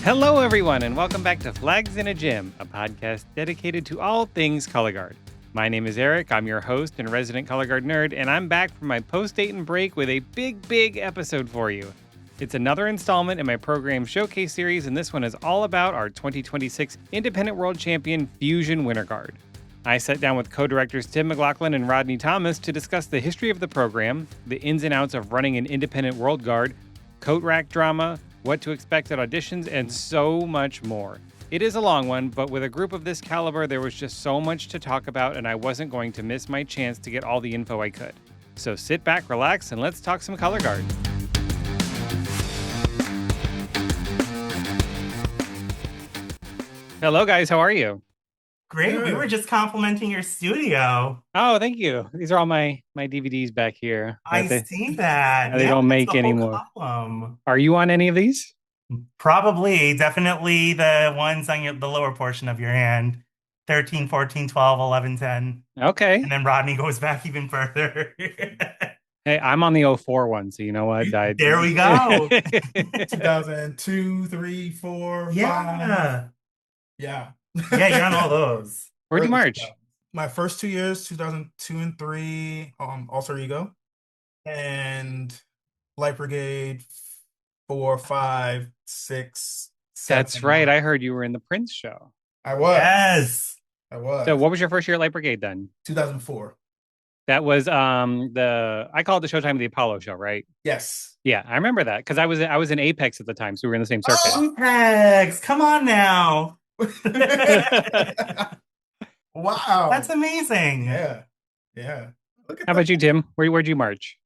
Hello, everyone, and welcome back to Flags in a Gym, a podcast dedicated to all things color guard. My name is Eric. I'm your host and resident color guard nerd, and I'm back from my post-Dayton break with a big episode for you. It's another installment in my program showcase series, and this one is all about our 2026 Independent World Champion Fusion Winter Guard. I sat down with co-directors Tim McLaughlin and Rodney Thomas to discuss the history of the program, the ins and outs of running an Independent World Guard, coat rack drama, what to expect at auditions, and so much more. It is a long one, but with a group of this caliber, there was just so much to talk about, and I wasn't going to miss my chance to get all the info I could. So sit back, relax, and let's talk some color guard. Hello, guys. How are you? Great. Good. We were just complimenting your studio. Oh, thank you. These are all my DVDs back here. I see that. They don't make that's the whole anymore. column. Are you on any of these? Probably. Definitely the ones on the lower portion of your hand. 13, 14, 12, 11, 10. Okay. And then Rodney goes back even further. Hey, I'm on the 04 one, so you know what? There we go. 2002, 3, 4, 5. Yeah. Yeah. Yeah, you're on all those. Where'd you Early march? 2000s. My first 2 years, 2002 and 3, Alter Ego. And Light Brigade, 4, 5, 6, 7. That's right. I heard you were in the Prince show. I was. Yes. I was. So what was your first year at Light Brigade then? 2004. That was I call it the Showtime of the Apollo show, right? Yes. Yeah, I remember that because I was in Apex at the time, so we were in the same circuit. Apex, come on now. Wow. That's amazing. Yeah. Yeah. Look at How about you, Tim? Where'd you march?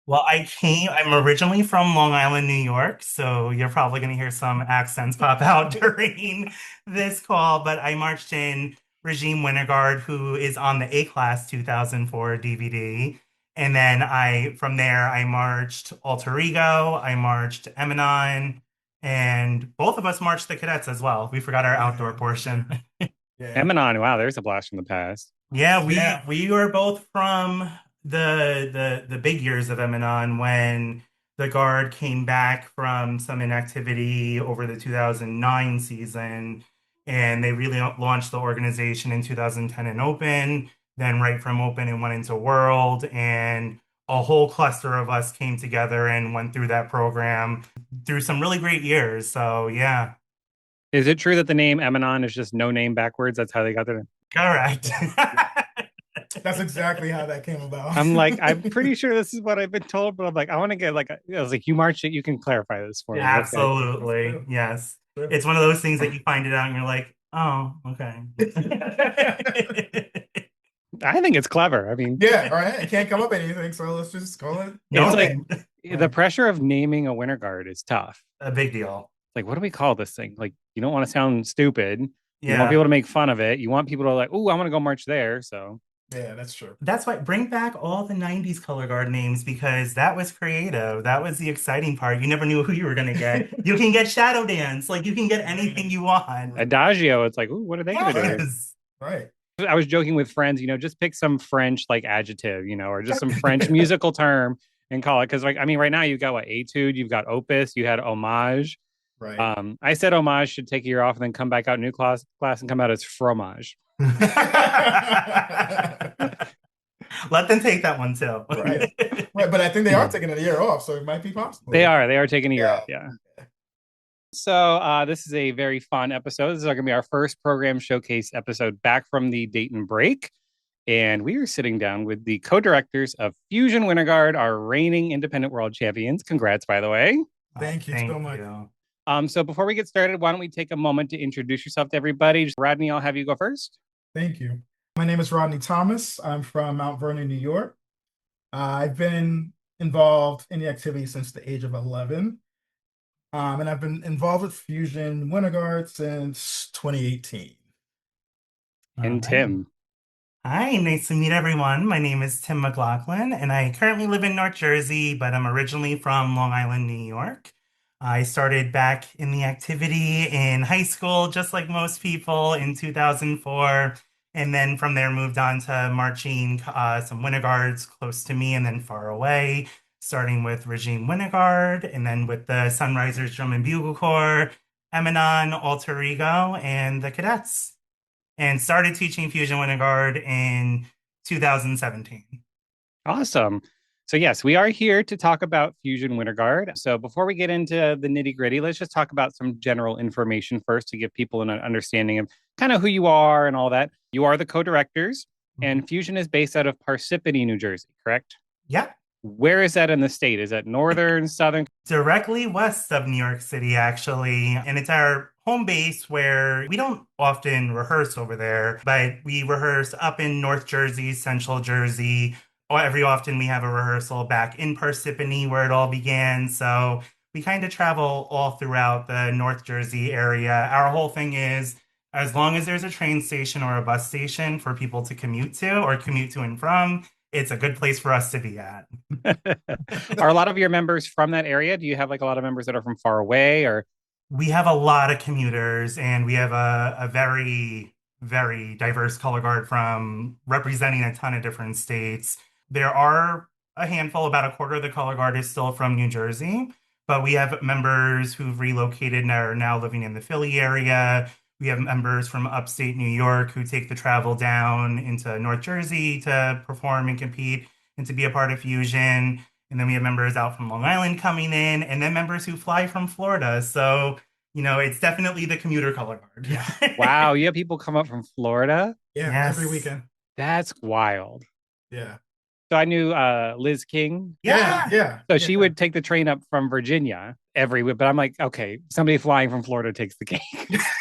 Well, I'm originally from Long Island, New York, so you're probably going to hear some accents pop out during this call, but I marched in Regime Winter Guard, who is on the A-Class 2004 DVD. And then from there, I marched Alter Ego, I marched Eminon, and both of us marched the cadets as well. We forgot our outdoor portion. Yeah. Eminon, wow, there's a blast from the past. Yeah, we were both from the big years of Eminon when the Guard came back from some inactivity over the 2009 season, and they really launched the organization in 2010 in Open. Then right from Open and went into World, and a whole cluster of us came together and went through that program through some really great years. So yeah. Is it true that the name Eminon is just no name backwards? That's how they got there? Correct. That's exactly how that came about. I'm pretty sure this is what I've been told, but I'm like, I want to get I was like, you marched it, you can clarify this for me. Absolutely. Okay. Yes. It's one of those things that you find it out and you're like, oh, okay. I think it's clever. I mean, Yeah, right. It can't come up with anything, so let's just call it. No, it's like the pressure of naming a winter guard is tough. a big deal. Like, what do we call this thing? Like, you don't want to sound stupid. You want Yeah. people to make fun of it. You want people to like, oh, I want to go march there. So Yeah, that's true. That's why bring back all the 90s color guard names, because that was creative. That was the exciting part. You never knew who you were going to get. You can get Shadow Dance. Like, you can get anything you want. Adagio, it's like, ooh, what are they going to do? Yes. Right. I was joking with friends, just pick some French like adjective, or just some French musical term and call it. Because like, I mean, right now you've got what, etude, you've got opus, you had homage. Right. I said homage should take a year off and then come back out new class and come out as fromage. Let them take that one too. Right. Right. But I think they are taking a year off, so it might be possible. They are taking a year off. Yeah. So this is a very fun episode. This is going to be our first program showcase episode back from the Dayton break. And we are sitting down with the co-directors of Fusion Winter Guard, our reigning independent world champions. Congrats, by the way. Thank you so much. So before we get started, why don't we take a moment to introduce yourself to everybody? Rodney, I'll have you go first. Thank you. My name is Rodney Thomas. I'm from Mount Vernon, New York. I've been involved in the activity since the age of 11. And I've been involved with Fusion Winter Guard since 2018. And Tim. Hi, nice to meet everyone. My name is Tim McLaughlin, and I currently live in North Jersey, but I'm originally from Long Island, New York. I started back in the activity in high school, just like most people, in 2004. And then from there moved on to marching some Winter Guards close to me and then far away, starting with Regime Winter Guard, and then with the Sunrisers Drum and Bugle Corps, Eminon, Alter Ego, and the cadets, and started teaching Fusion Winter Guard in 2017. Awesome. So, yes, we are here to talk about Fusion Winter Guard. So, before we get into the nitty gritty, let's just talk about some general information first to give people an understanding of kind of who you are and all that. You are the co directors, and Fusion is based out of Parsippany, New Jersey, correct? Yep. Where is that in the state? Is that northern, southern? Directly west of New York City, actually. And it's our home base where we don't often rehearse over there, but we rehearse up in North Jersey, Central Jersey. Or every often we have a rehearsal back in Parsippany where it all began. So we kind of travel all throughout the North Jersey area. Our whole thing is as long as there's a train station or a bus station for people to commute to or commute to and from, it's a good place for us to be at. Are a lot of your members from that area? Do you have like a lot of members that are from far away or? We have a lot of commuters and we have a very, very diverse color guard from representing a ton of different states. There are a handful, about a quarter of the color guard is still from New Jersey, but we have members who've relocated and are now living in the Philly area. We have members from upstate New York who take the travel down into North Jersey to perform and compete and to be a part of Fusion. And then we have members out from Long Island coming in, and then members who fly from Florida. So, it's definitely the commuter color guard. Wow, you have people come up from Florida? Yeah, Yes. every weekend. That's wild. Yeah. So I knew Liz King. Yeah. So she would take the train up from Virginia every week, but I'm like, okay, somebody flying from Florida takes the cake.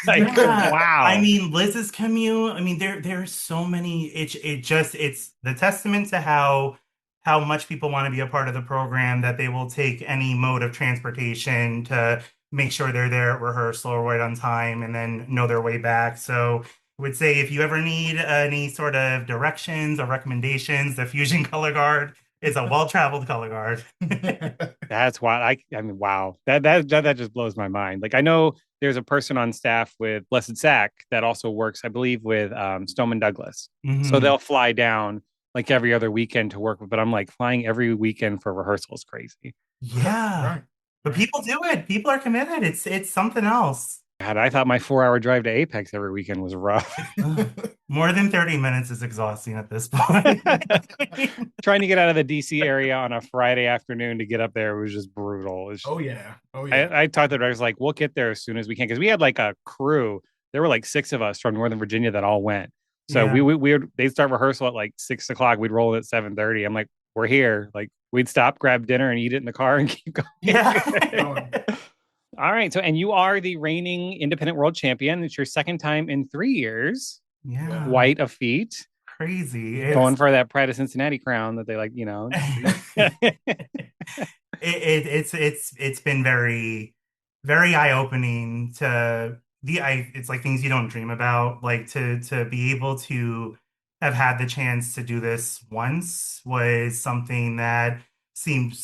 Like, Yeah. wow. I mean, Liz's commute. I mean, there's so many. It's the testament to how much people want to be a part of the program that they will take any mode of transportation to make sure they're there at rehearsal right on time and then know their way back. So I would say if you ever need any sort of directions or recommendations, the Fusion Color Guard is a well-traveled color guard. That's why I mean, wow. That just blows my mind. Like I know there's a person on staff with Blessed Sack that also works, I believe, with Stoneman Douglas. So they'll fly down like every other weekend to work with, but I'm like flying every weekend for rehearsal is crazy. Yeah. Right. But people do it. People are committed. It's something else. God, I thought my 4-hour drive to Apex every weekend was rough. More than 30 minutes is exhausting at this point. Trying to get out of the DC area on a Friday afternoon to get up there was just brutal. Oh yeah. I talked to the directors like, we'll get there as soon as we can because we had like a crew. There were like 6 of us from Northern Virginia that all went. So they'd start rehearsal at like 6 o'clock. We'd roll in at 7:30. I'm like, we're here. Like we'd stop, grab dinner, and eat it in the car and keep going. Yeah. All right. So, and you are the reigning independent world champion. It's your second time in 3 years. Yeah. Quite a feat. Crazy. Going for that Pride of Cincinnati crown that they like, It's been very, very eye-opening it's like things you don't dream about. Like to be able to have had the chance to do this once was something that seemed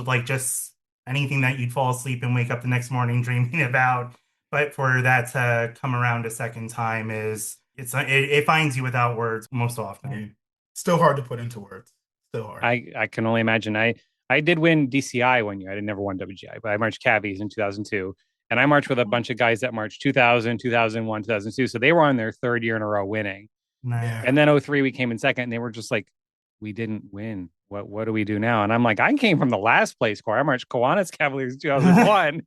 like just anything that you'd fall asleep and wake up the next morning dreaming about. But for that to come around a second time it finds you without words most often. Yeah. Still hard to put into words. Still hard. I can only imagine. I did win DCI one year. I never won WGI, but I marched Cavies in 2002. And I marched with a bunch of guys that marched 2000, 2001, 2002. So they were on their 3rd year in a row winning. Nice. And then 03, we came in second and they were just like, we didn't win. What do we do now? And I'm like, I came from the last place score. I marched Kiwanis Cavaliers 2001.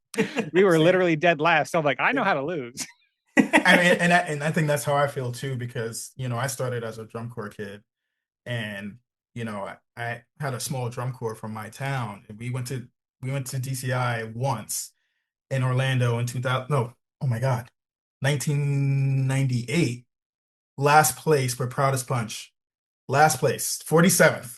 We were literally dead last. So I'm like, I know how to lose. I mean, and I think that's how I feel too, because I started as a drum corps kid, and I had a small drum corps from my town, and we went to DCI once in Orlando in 2000. No, oh my God, 1998. Last place for Proudest Punch. Last place, 47th.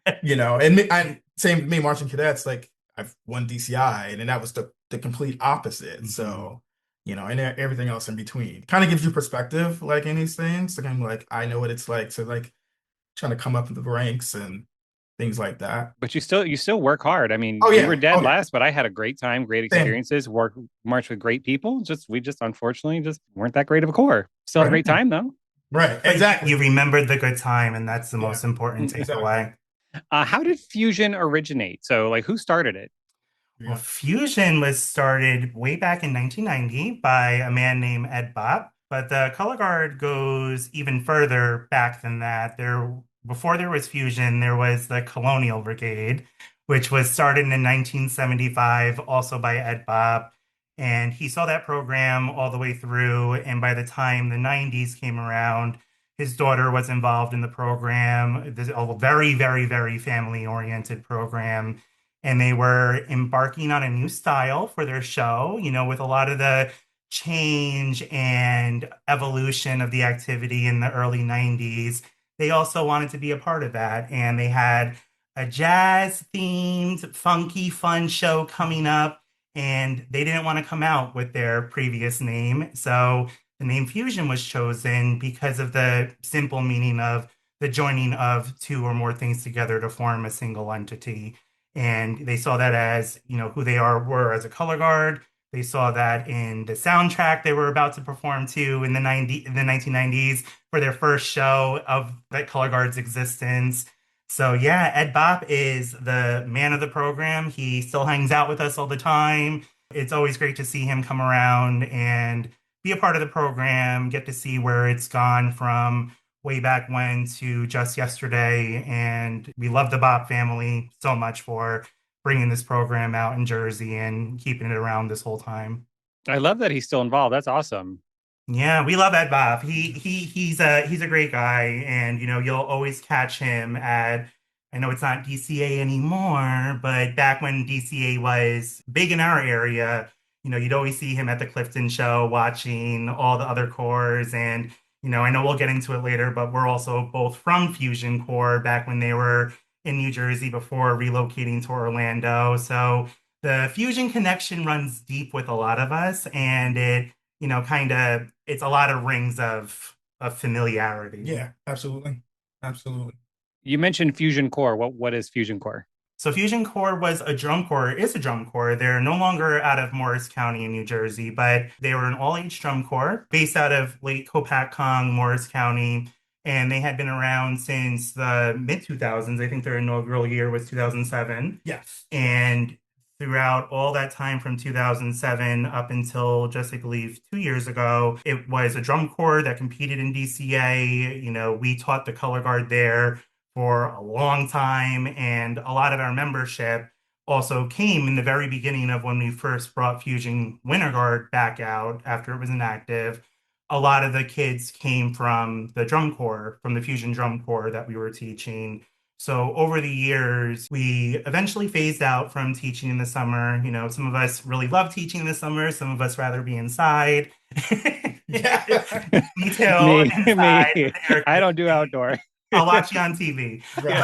And same with me marching cadets. Like I've won DCI, and that was the complete opposite. Mm-hmm. So. And everything else in between. Kind of gives you perspective, like in these things. So I'm like, I know what it's like to like trying to come up in the ranks and things like that. But you still work hard. I mean, you were dead last, but I had a great time, great experiences, marched with great people. We just unfortunately just weren't that great of a corps. Still had a great time though. Right, exactly. You remembered the good time, and that's the most important takeaway. How did Fusion originate? So, like, who started it? Well, Yeah. Fusion was started way back in 1990 by a man named Ed Bopp, but the color guard goes even further back than that. Before there was Fusion, there was the Colonial Brigade, which was started in 1975, also by Ed Bopp. And he saw that program all the way through. And by the time the 90s came around, his daughter was involved in the program. This is a very, very, very family-oriented program, and they were embarking on a new style for their show, with a lot of the change and evolution of the activity in the early 90s. They also wanted to be a part of that, and they had a jazz themed, funky, fun show coming up, and they didn't want to come out with their previous name. So the name Fusion was chosen because of the simple meaning of the joining of two or more things together to form a single entity. And they saw that as, who they were as a color guard. They saw that in the soundtrack they were about to perform to in the 1990s for their first show of that color guard's existence. So yeah, Ed Bopp is the man of the program. He still hangs out with us all the time. It's always great to see him come around and be a part of the program, get to see where it's gone from way back when to just yesterday. And we love the Bob family so much for bringing this program out in Jersey and keeping it around this whole time. I love that he's still involved. That's awesome. Yeah, we love Ed Bob. He's a great guy, and you'll always catch him at. I know it's not DCA anymore, but back when DCA was big in our area, you'd always see him at the Clifton show watching all the other cores. And I know we'll get into it later, but we're also both from Fusion Core back when they were in New Jersey before relocating to Orlando. So the Fusion connection runs deep with a lot of us, and kind of it's a lot of rings of familiarity. Yeah, absolutely. Absolutely. You mentioned Fusion Core. What is Fusion Core? So Fusion Core is a drum corps. They're no longer out of Morris County in New Jersey, but they were an all-age drum corps based out of Lake Hopatcong, Morris County, and they had been around since the mid 2000s. I think their inaugural year was 2007. Yes. And throughout all that time from 2007 up until just, I believe, 2 years ago, it was a drum corps that competed in DCA. We taught the color guard there for a long time, and a lot of our membership also came in the very beginning of when we first brought Fusion Winter Guard back out after it was inactive. A lot of the kids came from the drum corps, from the Fusion drum corps that we were teaching. So over the years, we eventually phased out from teaching in the summer. Some of us really love teaching in the summer. Some of us rather be inside. Yeah. Me too, Me, inside. me. I don't do outdoor. I'll watch you on TV. Right.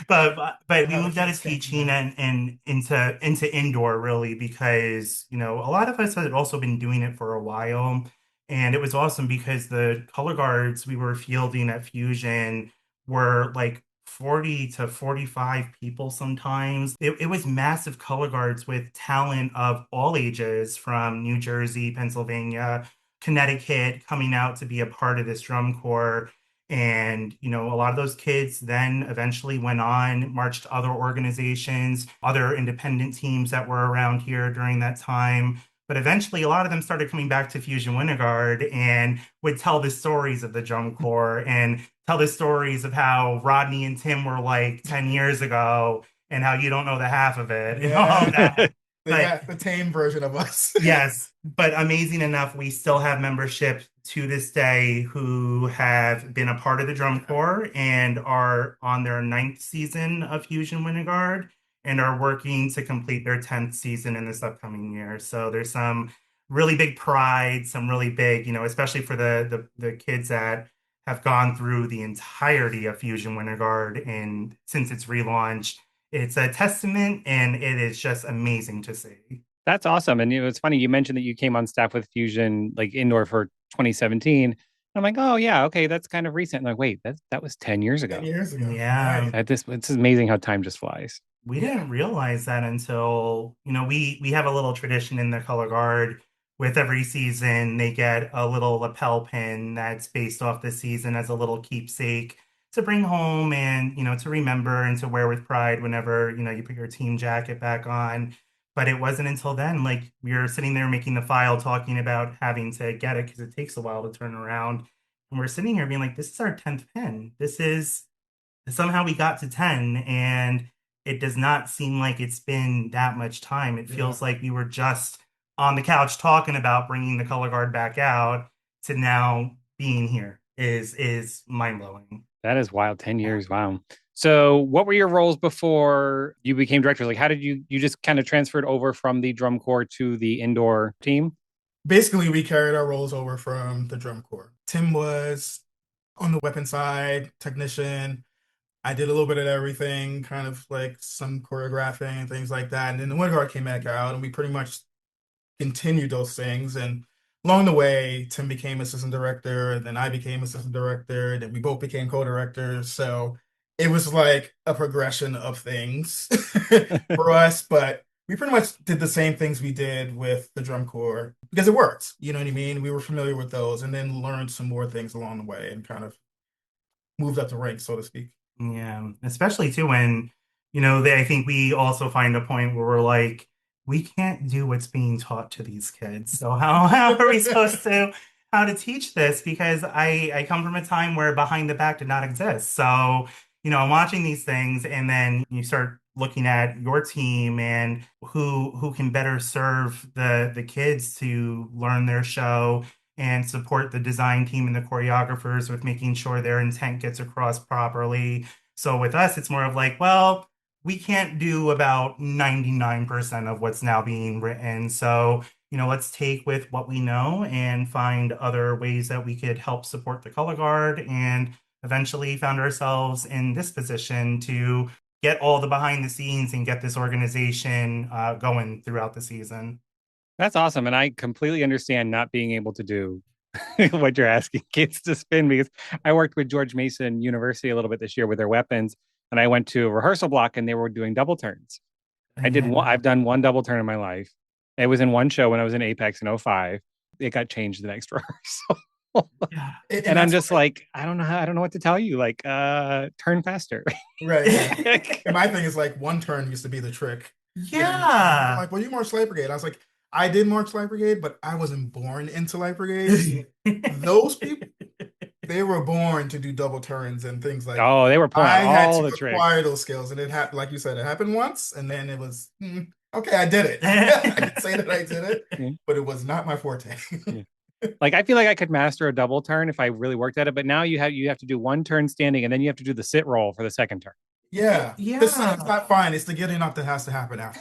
But we moved out of teaching and into indoor really because a lot of us had also been doing it for a while, and it was awesome because the color guards we were fielding at Fusion were like 40 to 45 people sometimes. It was massive color guards with talent of all ages from New Jersey, Pennsylvania, Connecticut coming out to be a part of this drum corps. And, a lot of those kids then eventually went on, marched to other organizations, other independent teams that were around here during that time. But eventually, a lot of them started coming back to Fusion Winter Guard and would tell the stories of the drum corps and tell the stories of how Rodney and Tim were like 10 years ago and how you don't know the half of it and all of that. They But got the tame version of us. yes, but amazing enough, we still have membership to this day who have been a part of the drum corps and are on their ninth season of Fusion Winter Guard and are working to complete their 10th season in this upcoming year. So there's some really big pride, some really big, especially for the kids that have gone through the entirety of Fusion Winter Guard and since its relaunch. It's a testament, and it is just amazing to see. That's awesome. And it's funny you mentioned that you came on staff with Fusion like indoor for 2017. I'm like, oh yeah, okay, that's kind of recent. I'm like, wait, that was 10 years 10 ago. years ago. Yeah. Right. It's amazing how time just flies. We didn't realize that until, we have a little tradition in the color guard. With every season, they get a little lapel pin that's based off the season as a little keepsake to bring home and, to remember and to wear with pride whenever, you put your team jacket back on. But it wasn't until then, like we were sitting there making the file, talking about having to get it because it takes a while to turn around. And we're sitting here being like, this is our 10th pin. This is somehow we got to 10, and it does not seem like it's been that much time. It feels like we were just on the couch talking about bringing the color guard back out to now being here is mind-blowing. That is wild. 10 years. Wow. So what were your roles before you became director? Like, how did you just kind of transferred over from the drum corps to the indoor team? Basically, we carried our roles over from the drum corps. Tim was on the weapon side, technician. I did a little bit of everything, kind of like some choreographing and things like that. And then the Wind Guard came back out, and we pretty much continued those things. And along the way, Tim became assistant director, and then I became assistant director, and then we both became co-directors. So it was like a progression of things for us, but we pretty much did the same things we did with the drum corps because it worked. You know what I mean? We were familiar with those and then learned some more things along the way and kind of moved up the ranks, so to speak. Yeah, especially too when, I think we also find a point where we're like, we can't do what's being taught to these kids. So how are we supposed to how to teach this? Because I come from a time where behind the back did not exist. So, I'm watching these things and then you start looking at your team and who can better serve the kids to learn their show and support the design team and the choreographers with making sure their intent gets across properly. So with us, it's more of like, well, we can't do about 99% of what's now being written. So, let's take with what we know and find other ways that we could help support the color guard, and eventually found ourselves in this position to get all the behind the scenes and get this organization going throughout the season. That's awesome. And I completely understand not being able to do what you're asking kids to spin, because I worked with George Mason University a little bit this year with their weapons, and I went to a rehearsal block and they were doing double turns. I've done one double turn in my life. It was in one show when I was in Apex in '05. It got changed the next rehearsal. Yeah. And I'm just like, I don't know I don't know what to tell you. Like, turn faster. Right. Yeah. And my thing is like one turn used to be the trick. Yeah. Like, well, you marched Light Brigade. I was like, I did march Light Brigade, but I wasn't born into Light Brigade. Those people, they were born to do double turns and things like that. Oh, they were pulling I had all to the tricks. acquire those skills, and it happened, like you said, it happened once, and then it was okay. I did it. I can say that I did it, Yeah. but it was not my forte. Yeah. Like, I feel like I could master a double turn if I really worked at it, but now you have to do one turn standing and then you have to do the sit roll for the second turn. Yeah, Yeah. the setup's not fine. It's the getting up that has to happen after.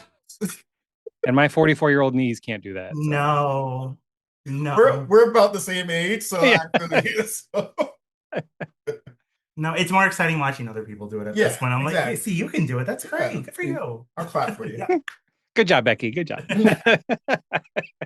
And my 44-year-old knees can't do that. So. No. No. We're about the same age, so Yeah. actually, so. No, it's more exciting watching other people do it at Yeah, this point. I'm like, exactly. hey, see, you can do it. That's great. Yeah. Good for you. I'll clap for you. Yeah. Good job, Becky. Good job.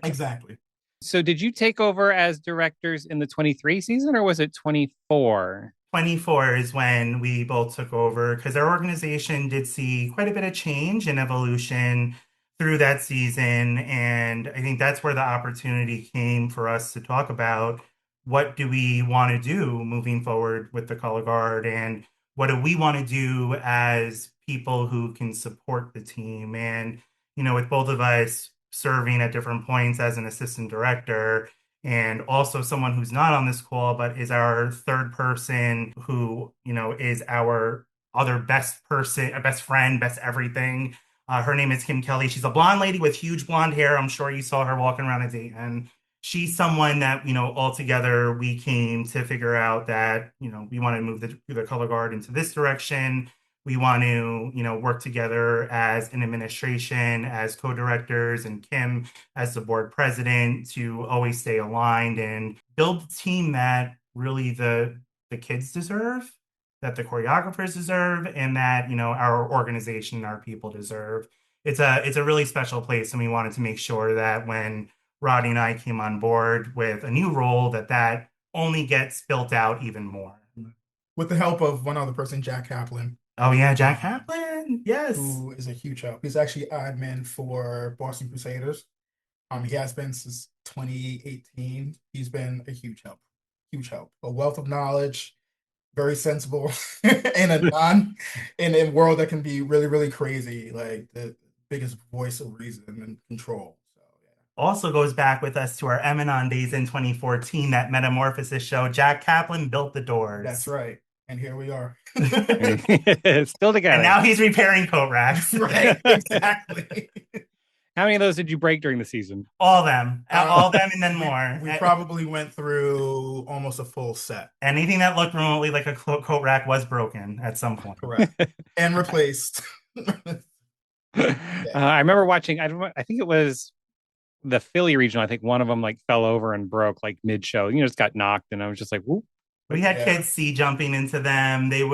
Exactly. So did you take over as directors in the 23 season, or was it 24? 24 is when we both took over because our organization did see quite a bit of change and evolution through that season. And I think that's where the opportunity came for us to talk about what do we want to do moving forward with the color guard, and what do we want to do as people who can support the team. And, with both of us serving at different points as an assistant director, and also someone who's not on this call, but is our third person who, is our other best person, a best friend, best everything. Her name is Kim Kelly. She's a blonde lady with huge blonde hair. I'm sure you saw her walking around at Dayton. She's someone that, all together we came to figure out that, we want to move the color guard into this direction. We want to, work together as an administration, as co-directors, and Kim as the board president to always stay aligned and build the team that really the kids deserve, that the choreographers deserve, and that, our organization and our people deserve. It's a really special place, and we wanted to make sure that when Rodney and I came on board with a new role, that only gets built out even more. With the help of one other person, Jack Kaplan. Oh yeah, Jack Kaplan. Yes. Who is a huge help. He's actually admin for Boston Crusaders. He has been since 2018. He's been a huge help. Huge help. A wealth of knowledge. very sensible in a non in a world that can be really, really crazy, like the biggest voice of reason and control. So Also goes back with us to our Emanon days in 2014, that Metamorphosis show. Jack Kaplan built the that's doors. right. And here we are. Still And together. now he's repairing coat racks. Right, exactly. How many of those did you break during the season? All them. Uh, All them and then more. we probably went through almost a full set. Anything that looked remotely like a coat rack was broken at some point. Correct. And replaced. Yeah. I remember watching, I think it was the Philly regional. I think one of them like fell over and broke like mid show. Just got knocked. And I was just like, whoop. We had Yeah. kids see jumping into them. There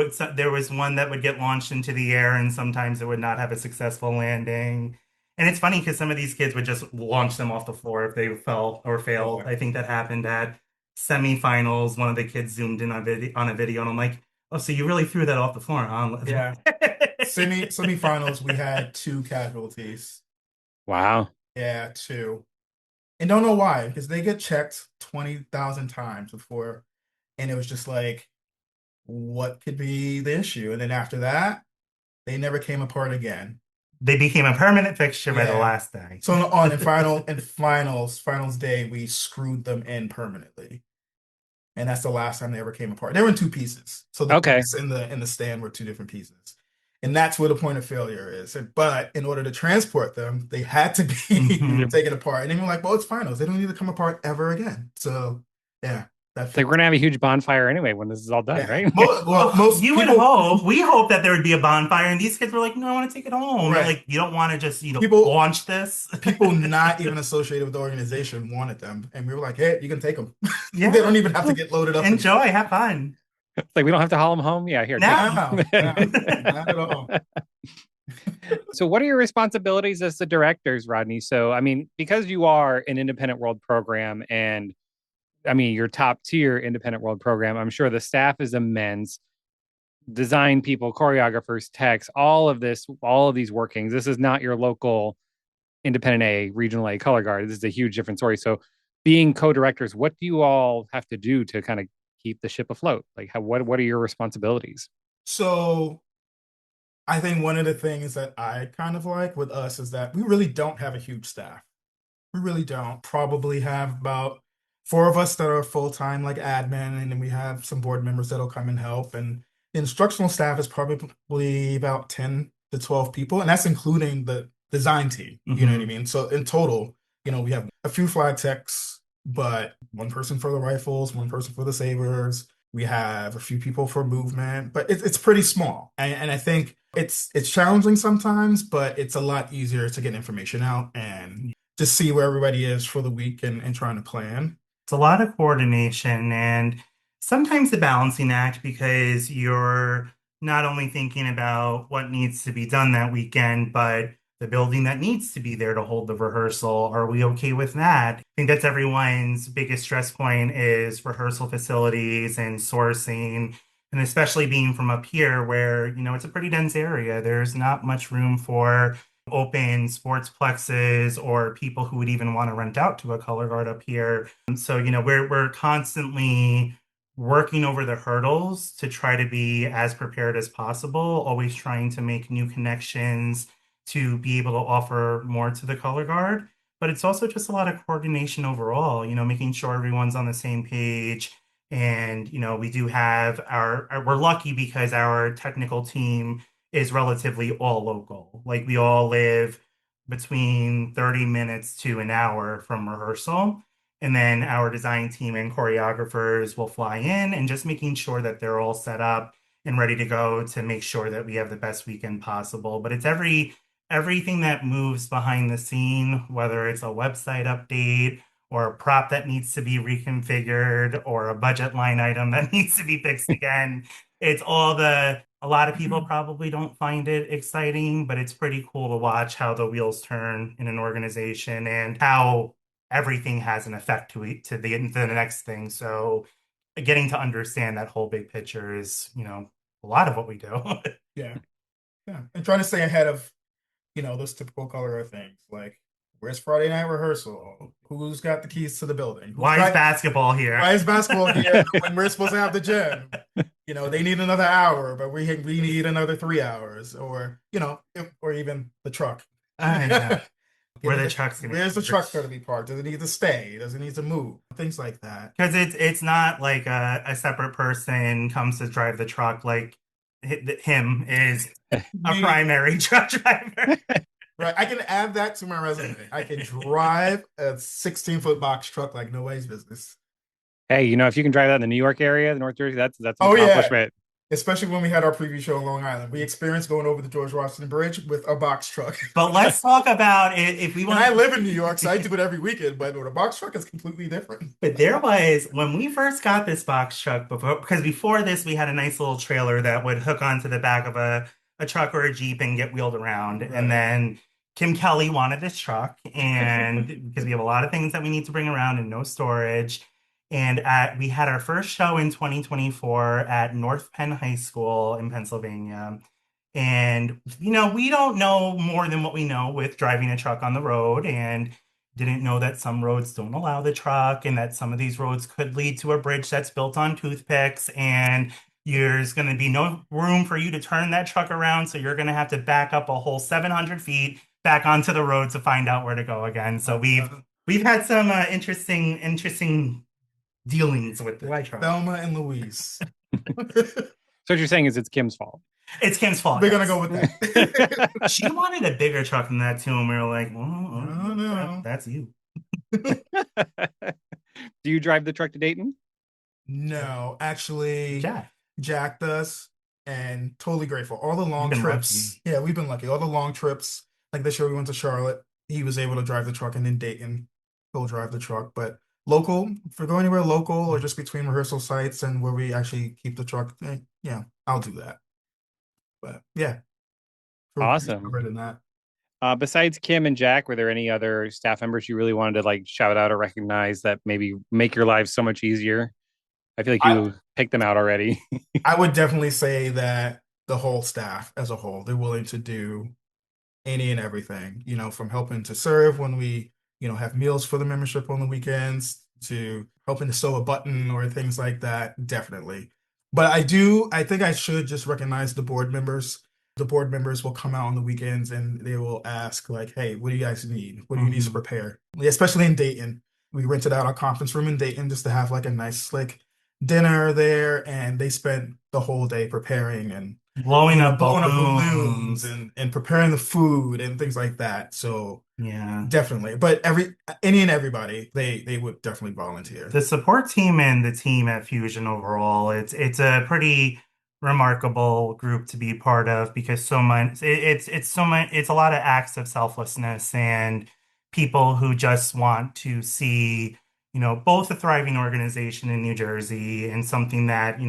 was one that would get launched into the air, and sometimes it would not have a successful landing. And it's funny because some of these kids would just launch them off the floor if they fell or failed. Yeah. I think that happened at semifinals. One of the kids zoomed in on a video, and I'm like, "Oh, so you really threw that off the floor, huh?" Yeah. Semifinals, we had two casualties. Wow. Yeah, two. And don't know why, because they get checked 20,000 times before. And it was just like, what could be the issue? And then after that, they never came apart again. They became a permanent fixture by the Yeah. last day. So in finals day, we screwed them in permanently. And that's the last time they ever came apart. They were in two pieces. So the Okay. piece in the stand were two different pieces. And that's where the point of failure is. But in order to transport them, they had to be Mhm. taken apart. And then we're like, well, it's finals. They don't need to come apart ever again. So yeah, It's like we're gonna have a huge bonfire anyway when this is all done, yeah. right? Most You would people, hope. We hope that there would be a bonfire, and these kids were like, "No, I want to take it home." right. Like, you don't want to just, People launch this. people not even associated with the organization wanted them. And we were like, hey, you can take them. Yeah. They don't even have to get loaded up. Enjoy, have fun. It's like we don't have to haul them home. Yeah, here. No. No, not at all. So, what are your responsibilities as the directors, Rodney? So, I mean, because you are an independent world program and I mean, your top tier independent world program, I'm sure the staff is immense. Design people, choreographers, techs, all of this, all of these workings. This is not your local independent A, regional A color guard. This is a huge different story. So, being co-directors, what do you all have to do to kind of keep the ship afloat? Like, what are your responsibilities? So I think one of the things that I kind of like with us is that we really don't have a huge staff. We really don't. Probably have about four of us that are full-time, like admin, and then we have some board members that'll come and help. And the instructional staff is probably about 10 to 12 people, and that's including the design team. You know what I mean? So in total, we have a few flag techs, but one person for the rifles, one person for the sabers. We have a few people for movement, but it's pretty small. And I think it's challenging sometimes, but it's a lot easier to get information out and just see where everybody is for the week and trying to plan. It's a lot of coordination and sometimes the balancing act because you're not only thinking about what needs to be done that weekend, but the building that needs to be there to hold the rehearsal. Are we okay with that? I think that's everyone's biggest stress point is rehearsal facilities and sourcing. And especially being from up here where, it's a pretty dense area. There's not much room for open sports plexes or people who would even want to rent out to a color guard up here. So, we're constantly working over the hurdles to try to be as prepared as possible, always trying to make new connections to be able to offer more to the color guard. But it's also just a lot of coordination overall, making sure everyone's on the same page. And, we do have we're lucky because our technical team is relatively all local. Like we all live between 30 minutes to an hour from rehearsal. And then our design team and choreographers will fly in and just making sure that they're all set up and ready to go to make sure that we have the best weekend possible. But it's everything that moves behind the scene, whether it's a website update or a prop that needs to be reconfigured or a budget line item that needs to be fixed again. It's a lot of people probably don't find it exciting, but it's pretty cool to watch how the wheels turn in an organization and how everything has an effect to the next thing. So getting to understand that whole big picture is, a lot of what we do. Yeah. Yeah. And trying to stay ahead of, those typical color things. Like Where's Friday night rehearsal? Who's got the keys to the building? Why is basketball here? Why is basketball here when we're supposed to have the gym? They need another hour, but we need another 3 hours, or or even the truck. Yeah. Where the truck's gonna Where's the truck going to be parked? Does it need to stay? Does it need to move? Things like that. Because it's not like a separate person comes to drive the truck. Like him is a primary truck driver. Right. I can add that to my resume. I can drive a 16-foot box truck like nobody's business. Hey, if you can drive that in the New York area, the North Jersey, that's an Oh, accomplishment. Yeah. Especially when we had our preview show in Long Island. We experienced going over the George Washington Bridge with a box truck. But let's talk about it if we want. And I live in New York, so I do it every weekend, but with a box truck is completely different. But there was, when we first got this box truck, because before this, we had a nice little trailer that would hook onto the back of a truck or a Jeep and get wheeled around. Right. And then Kim Kelly wanted this truck, and because we have a lot of things that we need to bring around and no storage. And we had our first show in 2024 at North Penn High School in Pennsylvania. And, we don't know more than what we know with driving a truck on the road, and didn't know that some roads don't allow the truck, and that some of these roads could lead to a bridge that's built on toothpicks, and there's going to be no room for you to turn that truck around. So you're going to have to back up a whole 700 feet back onto the road to find out where to go again. So we've had some interesting dealings with the truck. Thelma and Louise. So what you're saying is it's Kim's fault. It's Kim's fault. We're going to go with that. She wanted a bigger truck than that too, and we were like, well, no. That's you. Do you drive the truck to Dayton? No, actually, Jack does, and totally grateful. All the long trips. Lucky. Yeah, we've been lucky. All the long trips, like this year we went to Charlotte, he was able to drive the truck, and in Dayton, he'll drive the truck. But local, if we're going anywhere local or just between rehearsal sites and where we actually keep the truck, yeah, I'll do that. But yeah. Awesome. Than that. Besides Kim and Jack, were there any other staff members you really wanted to shout out or recognize that maybe make your lives so much easier? I feel like you picked them out already. I would definitely say that the whole staff as a whole, they're willing to do any and everything, from helping to serve when we, have meals for the membership on the weekends, to helping to sew a button or things like that. Definitely. But I think I should just recognize the board members. The board members will come out on the weekends and they will ask hey, what do you guys need? What do you need to prepare? Especially in Dayton. We rented out our conference room in Dayton just to have a nice dinner there. And they spent the whole day preparing and blowing up balloons and preparing the food and things like that. So yeah, definitely. But any and everybody, they would definitely volunteer. The support team and the team at Fusion overall, it's a pretty remarkable group to be part of, because it's a lot of acts of selflessness and people who just want to see both a thriving organization in New Jersey and something that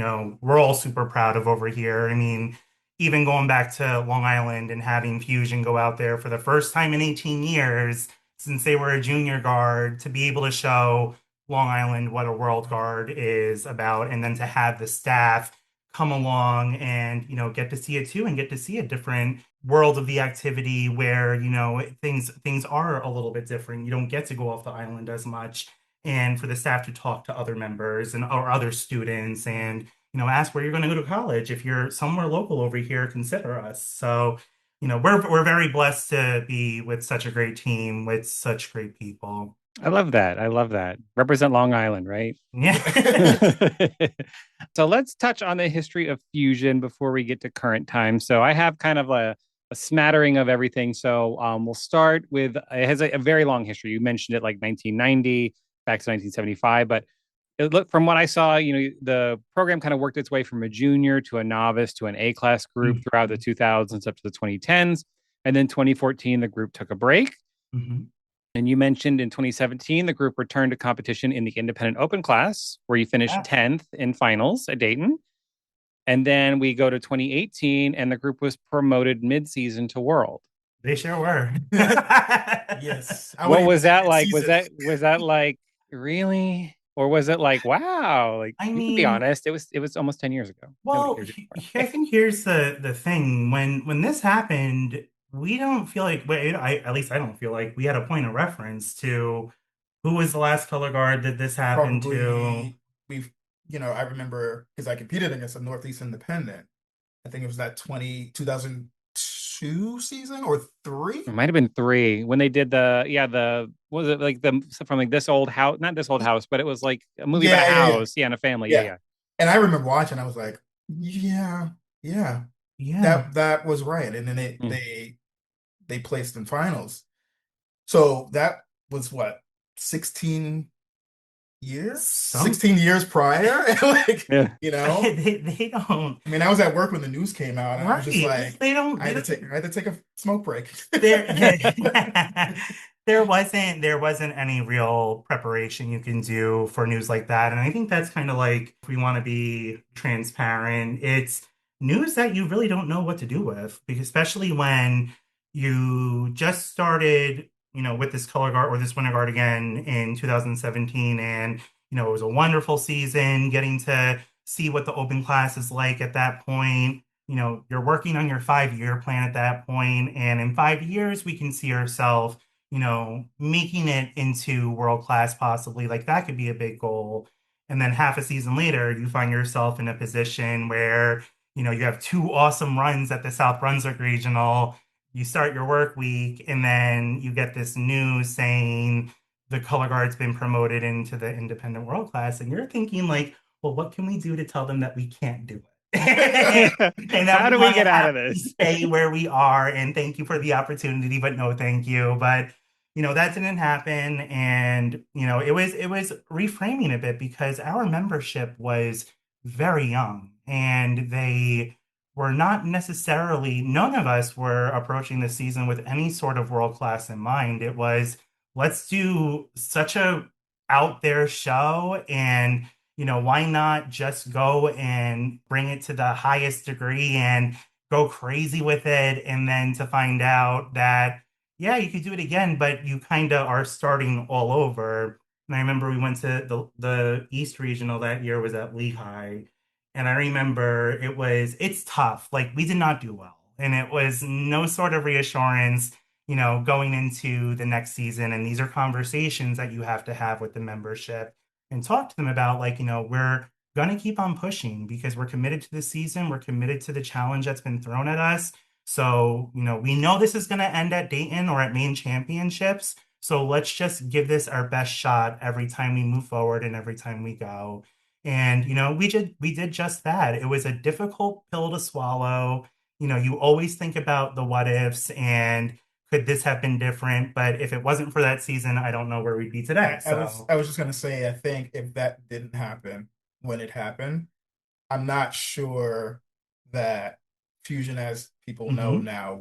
we're all super proud of over here. I mean, even going back to Long Island and having Fusion go out there for the first time in 18 years since they were a junior guard, to be able to show Long Island what a World Guard is about, and then to have the staff come along and get to see it too, and get to see a different world of the activity where things are a little bit different. You don't get to go off the island as much, and for the staff to talk to other members or other students and ask where you're going to go to college. If you're somewhere local over here, consider us. So we're very blessed to be with such a great team with such great people. I love that. Represent Long Island, right? Yeah. So let's touch on the history of Fusion before we get to current time. So I have kind of a smattering of everything. So we'll start with, it has a very long history. You mentioned it 1990, back to 1975, but from what I saw, the program kind of worked its way from a junior to a novice to an A-class group throughout the 2000s up to the 2010s. And then 2014, the group took a break. Mm-hmm. And you mentioned in 2017, the group returned to competition in the independent open class, where you finished 10th in finals at Dayton. And then we go to 2018, and the group was promoted mid-season to world. They sure were. Yes. What was that like? Was that like, really? Or was it like, wow? I mean, to be honest, it was almost 10 years ago. Well, I think here's the thing. When this happened, we don't feel like, wait, at least I don't feel like we had a point of reference to who was the last color guard that this happened to. Probably we've, I remember because I competed against a Northeast Independent. I think it was that 2002 season or three. It might have been three when they did the what was it like the from like this old house, not this old house, but it was like a movie about a Yeah, yeah, yeah, house, yeah, and a family. Yeah, yeah. yeah. And I remember watching, I was like, yeah, yeah, Yeah. that was right. And then they Mm. they they placed in finals. So that was what, 16 years? Some 16 years prior? Like, Yeah. they don't. I mean, I was at work when the news came out, and I was just Right. like, They don't. I had to take a smoke break. there there wasn't any real preparation you can do for news like that. And I think that's kind of like, if we want to be transparent, it's news that you really don't know what to do with, because especially when you just started, with this color guard or this winter guard again in 2017, and it was a wonderful season, getting to see what the open class is like at that point. You're working on your 5-year plan at that point, and in 5 years, we can see ourselves, making it into world class, possibly. Like, that could be a big goal. And then half a season later, you find yourself in a position where, you have two awesome runs at the South Brunswick Regional. You start your work week, and then you get this news saying the color guard's been promoted into the independent world class, and you're thinking like, well, what can we do to tell them that we can't do it? And that How we do we might get out have of to this? stay where we are, and thank you for the opportunity, but no thank you. But that didn't happen. And it was reframing a bit, because our membership was very young, and they were not necessarily, none of us were approaching the season with any sort of world class in mind. It was, let's do such a out there show, and why not just go and bring it to the highest degree and go crazy with it? And then to find out that, yeah, you could do it again, but you kind of are starting all over. And I remember we went to the East Regional that year, was at Lehigh. And I remember it's tough. Like, we did not do well. And it was no sort of reassurance, going into the next season. And these are conversations that you have to have with the membership and talk to them about, like, we're going to keep on pushing, because we're committed to the season. We're committed to the challenge that's been thrown at us. So, we know this is going to end at Dayton or at main championships. So let's just give this our best shot every time we move forward and every time we go. And, we did just that. It was a difficult pill to swallow. You always think about the what ifs and could this have been different? But if it wasn't for that season, I don't know where we'd be today. I was just gonna say, I think if that didn't happen when it happened, I'm not sure that Fusion, as people know Mhm. now,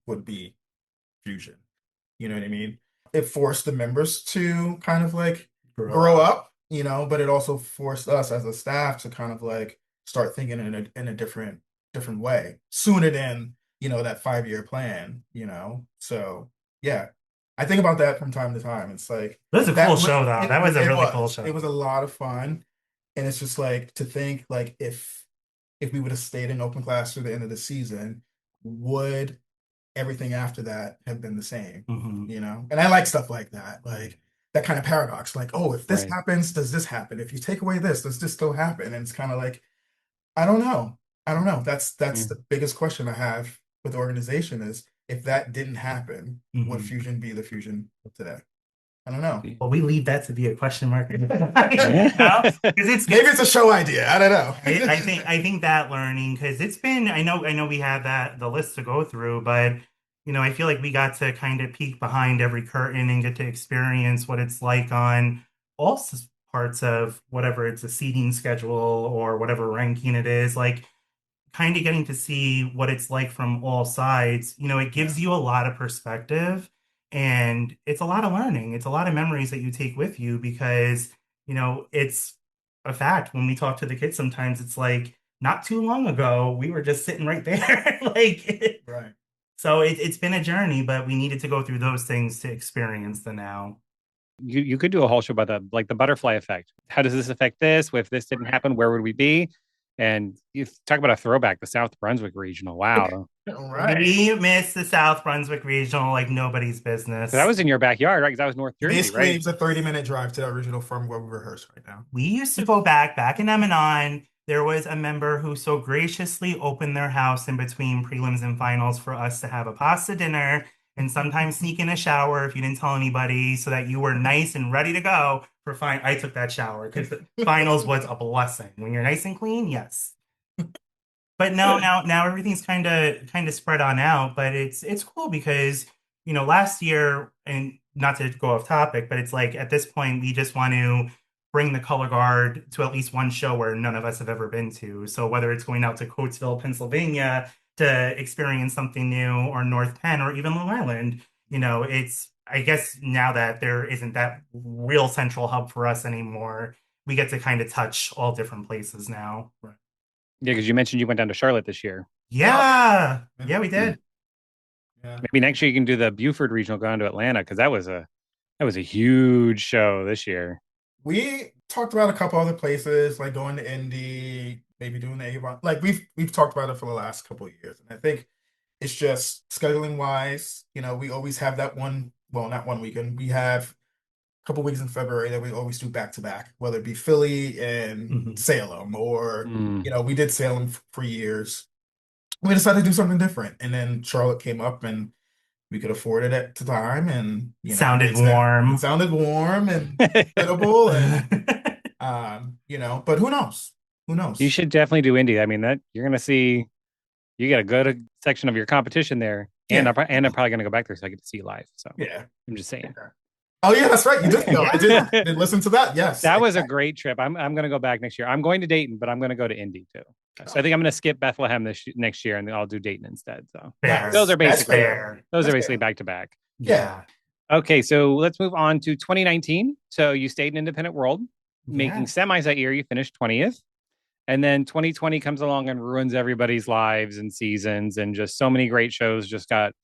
would be Fusion. You know what I mean? It forced the members to kind of like Grow grow up. up, but it also forced us as a staff to kind of like start thinking in a different way. Soon it in, that 5-year plan. So yeah. I think about that from time to time. It's like That was a cool show, though. That was a really cool it was show. a lot of fun. And it's just like to think like if we would have stayed in open class through the end of the season, would everything after that have been the same, Hmm. And I like stuff like that, like that kind of paradox, like, oh, if this Right. happens, does this happen? If you take away this, does this still happen? And it's kind of like, I don't know. I don't know. That's Yeah. the biggest question I have with the organization is if that didn't happen, would Hmm. Fusion be the Fusion of today? I don't know. Well, we leave that to be a question mark, because Yeah. Maybe it's a show idea. I don't know. I think that learning, because it's been, I know we had the list to go through, but I feel like we got to kind of peek behind every curtain and get to experience what it's like on all parts of, whatever it's a seating schedule or whatever ranking it is, like kind of getting to see what it's like from all sides. It Yeah. gives you a lot of perspective, and it's a lot of learning. It's a lot of memories that you take with you, because, it's a fact. When we talk to the kids, sometimes it's like, not too long ago, we were just sitting right there. Like, Right. so it's been a journey, but we needed to go through those things to experience the now. You could do a whole show about the butterfly effect. How does this affect this? If this didn't happen, where would we be? And you talk about a throwback, the South Brunswick Regional. Wow. All right. We missed the South Brunswick Regional like nobody's business. So that was in your backyard, right? Because that was North Jersey, Basically, right? it's a 30-minute drive to that regional from where we rehearse right now. We used to go back in M&On. There was a member who so graciously opened their house in between prelims and finals for us to have a pasta dinner and sometimes sneak in a shower if you didn't tell anybody so that you were nice and ready to go for fine. I took that shower because the finals was a blessing. When you're nice and clean, yes. But now everything's kind of spread on out. But it's cool because last year, and not to go off topic, but it's like at this point we just want to bring the color guard to at least one show where none of us have ever been to. So whether it's going out to Coatesville, Pennsylvania to experience something new, or North Penn, or even Long Island, it's I guess now that there isn't that real central hub for us anymore, we get to kind of touch all different places now. Right. Yeah, because you mentioned you went down to Charlotte this year. Yeah, we did. Yeah. Maybe next year you can do the Buford Regional, go down to Atlanta, because that was a huge show this year. We talked about a couple other places, like going to Indy, maybe doing the Avon. Like we've talked about it for the last couple of years, and I think it's just scheduling wise. We always have that one. Well, not one weekend. We have a couple weeks in February that we always do back to back, whether it be Philly and Salem, or we did Salem for years. We decided to do something different, and then Charlotte came up, and we could afford it at the time, and sounded warm. It sounded warm and suitable, and but who knows? Who knows? You should definitely do Indy. I mean, that you're gonna see, you get a good section of your competition there, and I'm probably gonna go back there so I get to see you live. So yeah, I'm just saying. Oh yeah, that's right. You did know. I did listen to that. Yes, that was a great trip. I'm gonna go back next year. I'm going to Dayton, but I'm gonna go to Indy too. So I think I'm gonna skip Bethlehem next year, and then I'll do Dayton instead. So those are basically back to back. Yeah. Okay, so let's move on to 2019. So you stayed in Independent World, making semis that year. You finished 20th. And then 2020 comes along and ruins everybody's lives and seasons, and just so many great shows just got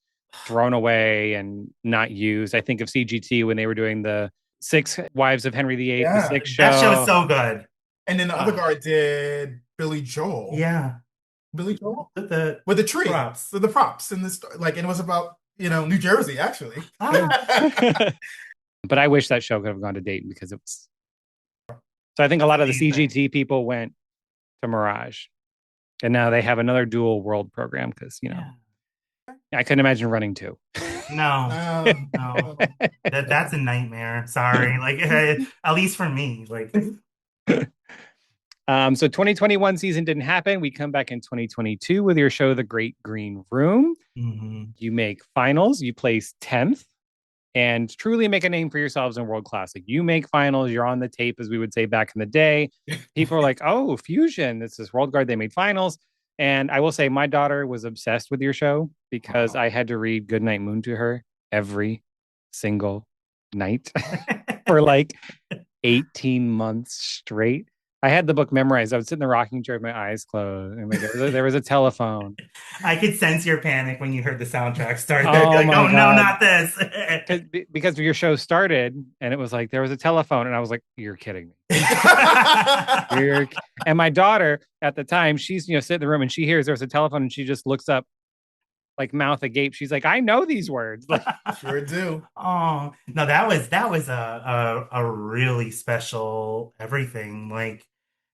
thrown away and not used. I think of CGT when they were doing the Six Wives of Henry VIII, the Six show. That show is so good. And then the other guard did Billy Joel. Yeah. Billy Joel? With the tree. Props. With the props. And and it was about, New Jersey, actually. But I wish that show could have gone to Dayton because it was. So I think a lot of the CGT people went to Mirage. And now they have another dual world program because, I couldn't imagine running two. No. That's a nightmare. Sorry. Like, at least for me. Like. So 2021 season didn't happen. We come back in 2022 with your show, The Great Green Room. You make finals. You place 10th and truly make a name for yourselves in World Classic. You make finals. You're on the tape, as we would say back in the day. People are like, oh, Fusion. This is World Guard. They made finals. And I will say my daughter was obsessed with your show because I had to read Goodnight Moon to her every single night for like 18 months straight. I had the book memorized. I would sit in the rocking chair with my eyes closed. And there was a telephone. I could sense your panic when you heard the soundtrack start. Oh, like, no, not this. because your show started and it was like, there was a telephone. And I was like, you're kidding me. And my daughter at the time, she's, sitting in the room and she hears there's a telephone and she just looks up like mouth agape. She's like, I know these words. Like, sure do. Oh, no, that was a really special everything. Like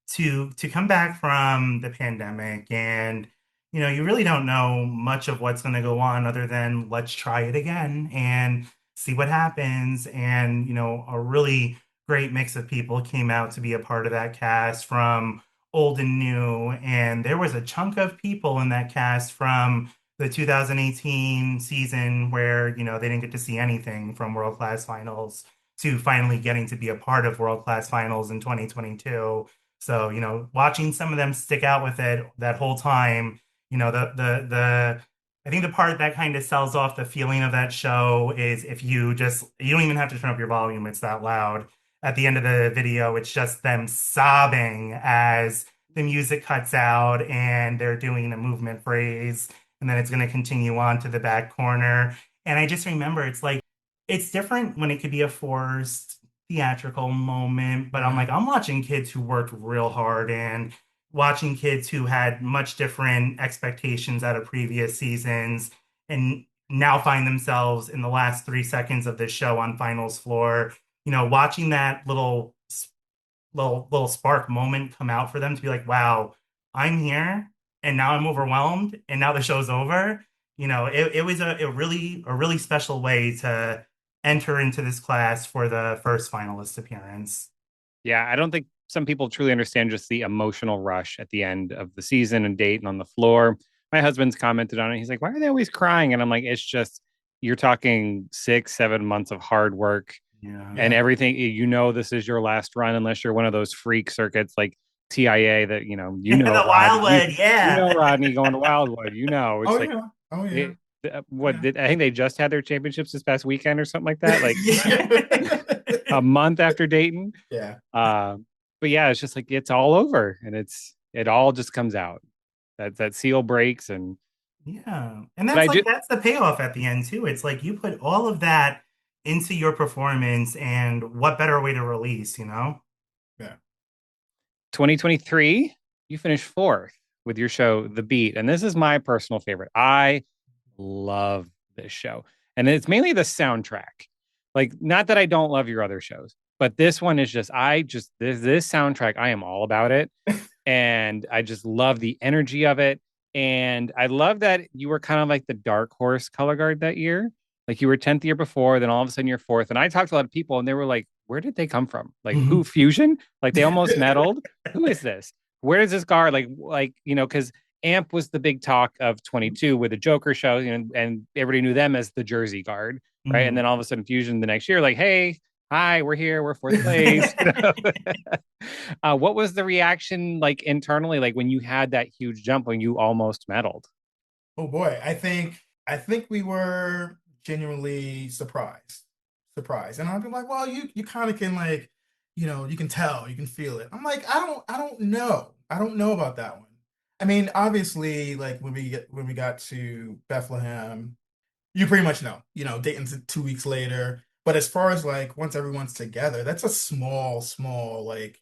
to come back from the pandemic and you really don't know much of what's going to go on other than let's try it again and see what happens. And a really great mix of people came out to be a part of that cast from old and new, and there was a chunk of people in that cast from the 2018 season where, they didn't get to see anything from World Class Finals to finally getting to be a part of World Class Finals in 2022. So, watching some of them stick out with it that whole time, I think the part that kind of sells off the feeling of that show is if you don't even have to turn up your volume. It's that loud. At the end of the video, it's just them sobbing as the music cuts out and they're doing a movement phrase. And then it's going to continue on to the back corner. And I just remember it's different when it could be a forced theatrical moment. But I'm watching kids who worked real hard and watching kids who had much different expectations out of previous seasons and now find themselves in the last 3 seconds of this show on finals floor. Watching that little spark moment come out for them to be like, wow, I'm here and now I'm overwhelmed and now the show's over. It was a really special way to enter into this class for the first finalist appearance. Yeah, I don't think some people truly understand just the emotional rush at the end of the season and Dayton on the floor. My husband's commented on it. He's like, why are they always crying? And I'm like, it's just, you're talking 6, 7 months of hard work Yeah. and everything. This is your last run unless you're one of those freak circuits like TIA that, The Rodney, Wildwood, yeah. Rodney going to Wildwood, it's Oh like, yeah. Oh yeah. it, what Yeah. did I think they just had their championships this past weekend or something like that? Like Yeah. a month after Dayton. Yeah. Uh, but yeah, it's just like it's all over and it all just comes out. That seal breaks and Yeah. And but I do that's the payoff at the end too. It's like you put all of that into your performance and what better way to release, you know? Yeah. 2023, you finished fourth with your show, The Beat. And this is my personal favorite. I love this show. And it's mainly the soundtrack. Like, not that I don't love your other shows, but this one is just, this soundtrack, I am all about it. And I just love the energy of it. And I love that you were kind of like the dark horse color guard that year. Like you were 10th the year before, then all of a sudden you're fourth. And I talked to a lot of people and they were like, where did they come from? Like who Fusion? Like they almost medaled. Who is this? Where is this guard? Because AMP was the big talk of 22 with the Joker show, and everybody knew them as the Jersey guard, right? And then all of a sudden Fusion the next year, like, hey, hi, we're here, we're fourth place. What was the reaction like internally, like when you had that huge jump when you almost medaled? Oh boy, I think we were genuinely surprised, and I'd be like, well, you kind of can like, you can tell, you can feel it. I'm like, I don't know about that one. I mean, obviously, like when we got to Bethlehem, you pretty much know, Dayton's 2 weeks later. But as far as like once everyone's together, that's a small like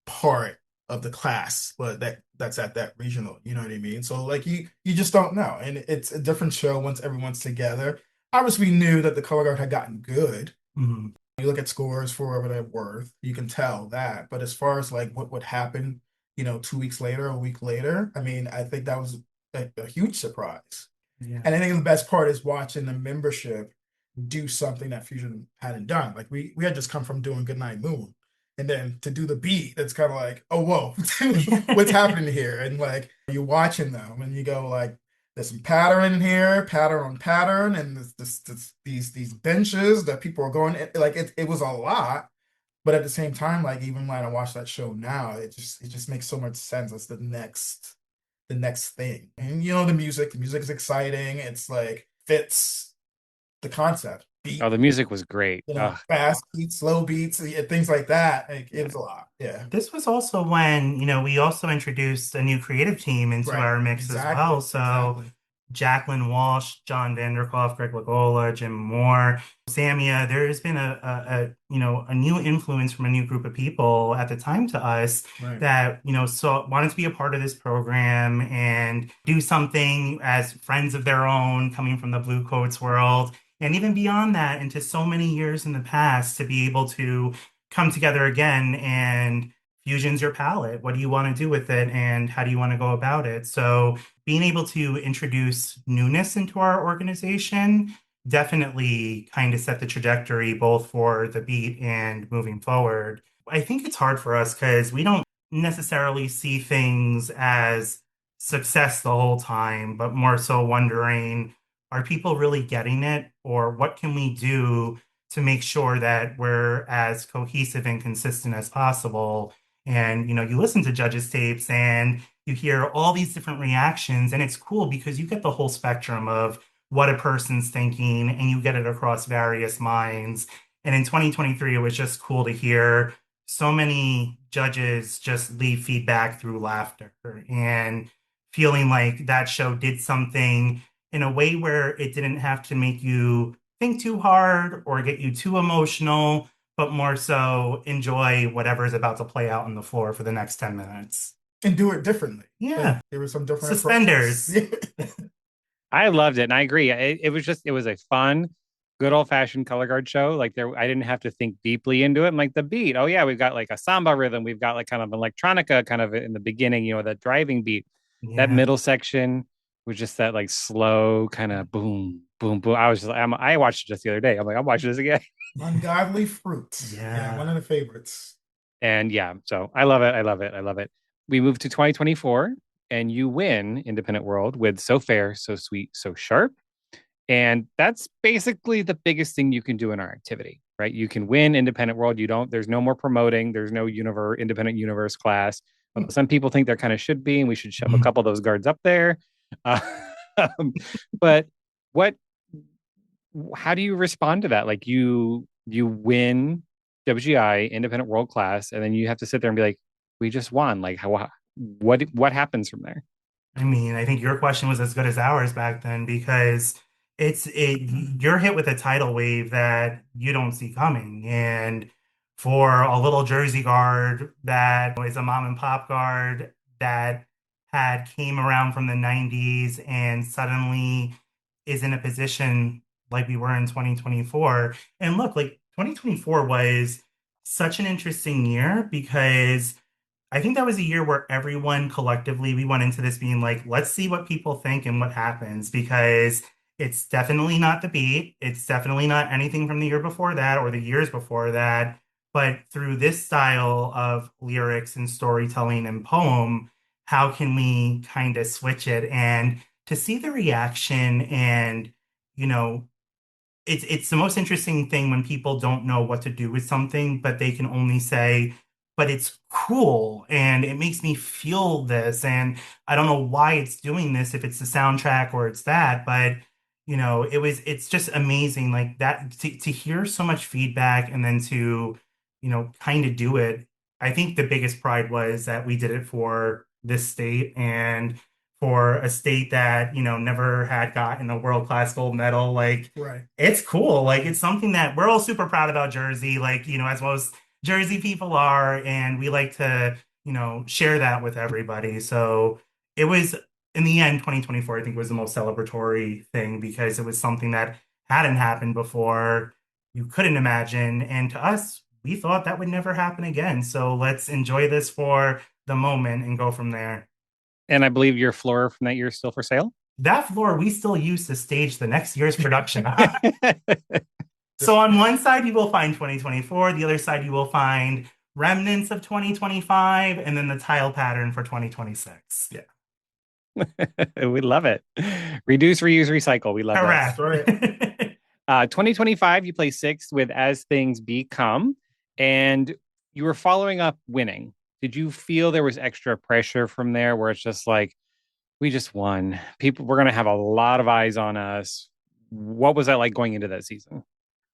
part of the class, but that's at that regional, you know what I mean? So like you just don't know. And it's a different show once everyone's together. Obviously, we knew that the color guard had gotten good. Mhm. You look at scores for whatever they're worth, you can tell that. But as far as like what would happen, 2 weeks later, a week later, I mean, I think that was a huge surprise. Yeah. And I think the best part is watching the membership do something that Fusion hadn't done. Like we had just come from doing Goodnight Moon. And then to do the beat, it's kind of like, oh whoa, what's happening here? And like you're watching them and you go like, there's some pattern in here, pattern on pattern, and these benches that people are going like it was a lot. But at the same time, like even when I watch that show now, it just makes so much sense. It's the next thing. And the music is exciting. It's like fits the concept. Beat, Oh, the music was great. Ugh. fast beats, slow beats, things like that. Like, it was a lot. Yeah. This was also when, we also introduced a new creative team into Right. our mix as Exactly. well. So Exactly. Jacqueline Walsh, John Vanderkloff, Greg Lagola, Jim Moore, Samia. There's been a new influence from a new group of people at the time to us Right. that, so wanted to be a part of this program and do something as friends of their own coming from the Blue Coats world. And even beyond that, into so many years in the past, to be able to come together again and fusion's your palette. What do you want to do with it? And how do you want to go about it? So being able to introduce newness into our organization definitely kind of set the trajectory both for the beat and moving forward. I think it's hard for us because we don't necessarily see things as success the whole time, but more so wondering, are people really getting it? Or what can we do to make sure that we're as cohesive and consistent as possible? And, you listen to judges' tapes and you hear all these different reactions, and it's cool because you get the whole spectrum of what a person's thinking and you get it across various minds. And in 2023, it was just cool to hear so many judges just leave feedback through laughter and feeling like that show did something in a way where it didn't have to make you think too hard or get you too emotional, but more so enjoy whatever is about to play out on the floor for the next 10 minutes. and do it differently. Yeah. There were some different Suspenders. I loved it, and I agree. It was a fun, good old fashioned color guard show. Like there, I didn't have to think deeply into it. And like the beat, oh yeah, we've got like a samba rhythm. We've got like kind of electronica, kind of in the beginning. That driving beat. That Yeah. middle section was just that like slow kind of boom, boom, boom. I watched it just the other day. I'm like, I'm watching this again. Ungodly Fruit. Yeah, one Yeah. of the favorites. And yeah, so I love it. I love it. I love it. We move to 2024 and you win Independent World with So Fair, So Sweet, So Sharp. And that's basically the biggest thing you can do in our activity, right? You can win Independent World. There's no more promoting. There's no independent universe class. Some people think there kind of should be, and we should shove a couple of those guards up there. Uh, but what, how do you respond to that? Like you win WGI Independent World Class, and then you have to sit there and be like, we just won. Like what happens from there? I mean, I think your question was as good as ours back then because you're hit with a tidal wave that you don't see coming. And for a little Jersey guard that is a mom and pop guard that had came around from the 90s and suddenly is in a position like we were in 2024. And look, like 2024 was such an interesting year because I think that was a year where everyone collectively, we went into this being like, let's see what people think and what happens because it's definitely not the beat. It's definitely not anything from the year before that or the years before that. But through this style of lyrics and storytelling and poem, how can we kind of switch it? And to see the reaction and, you know, it's the most interesting thing when people don't know what to do with something, but they can only say, but it's cool and it makes me feel this. And I don't know why it's doing this, if it's the soundtrack or it's that, but it's just amazing like that to hear so much feedback and then to, kind of do it. I think the biggest pride was that we did it for this state and for a state that, never had gotten a world-class gold medal. Like, Right. it's cool. Like, it's something that we're all super proud about Jersey, like, as most Jersey people are. And we like to, share that with everybody. So it was, in the end, 2024, I think was the most celebratory thing because it was something that hadn't happened before. You couldn't imagine. And to us, we thought that would never happen again. So let's enjoy this for the moment and go from there. And I believe your floor from that year is still for sale. That floor we still use to stage the next year's production. So on one side, you will find 2024. The other side, you will find remnants of 2025, and then the tile pattern for 2026. Yeah. We love it. Reduce, reuse, recycle. We love Correct. that. 2025, you play sixth with As Things Become, and you were following up winning. Did you feel there was extra pressure from there where it's just like, we just won? We're going to have a lot of eyes on us. What was that like going into that season?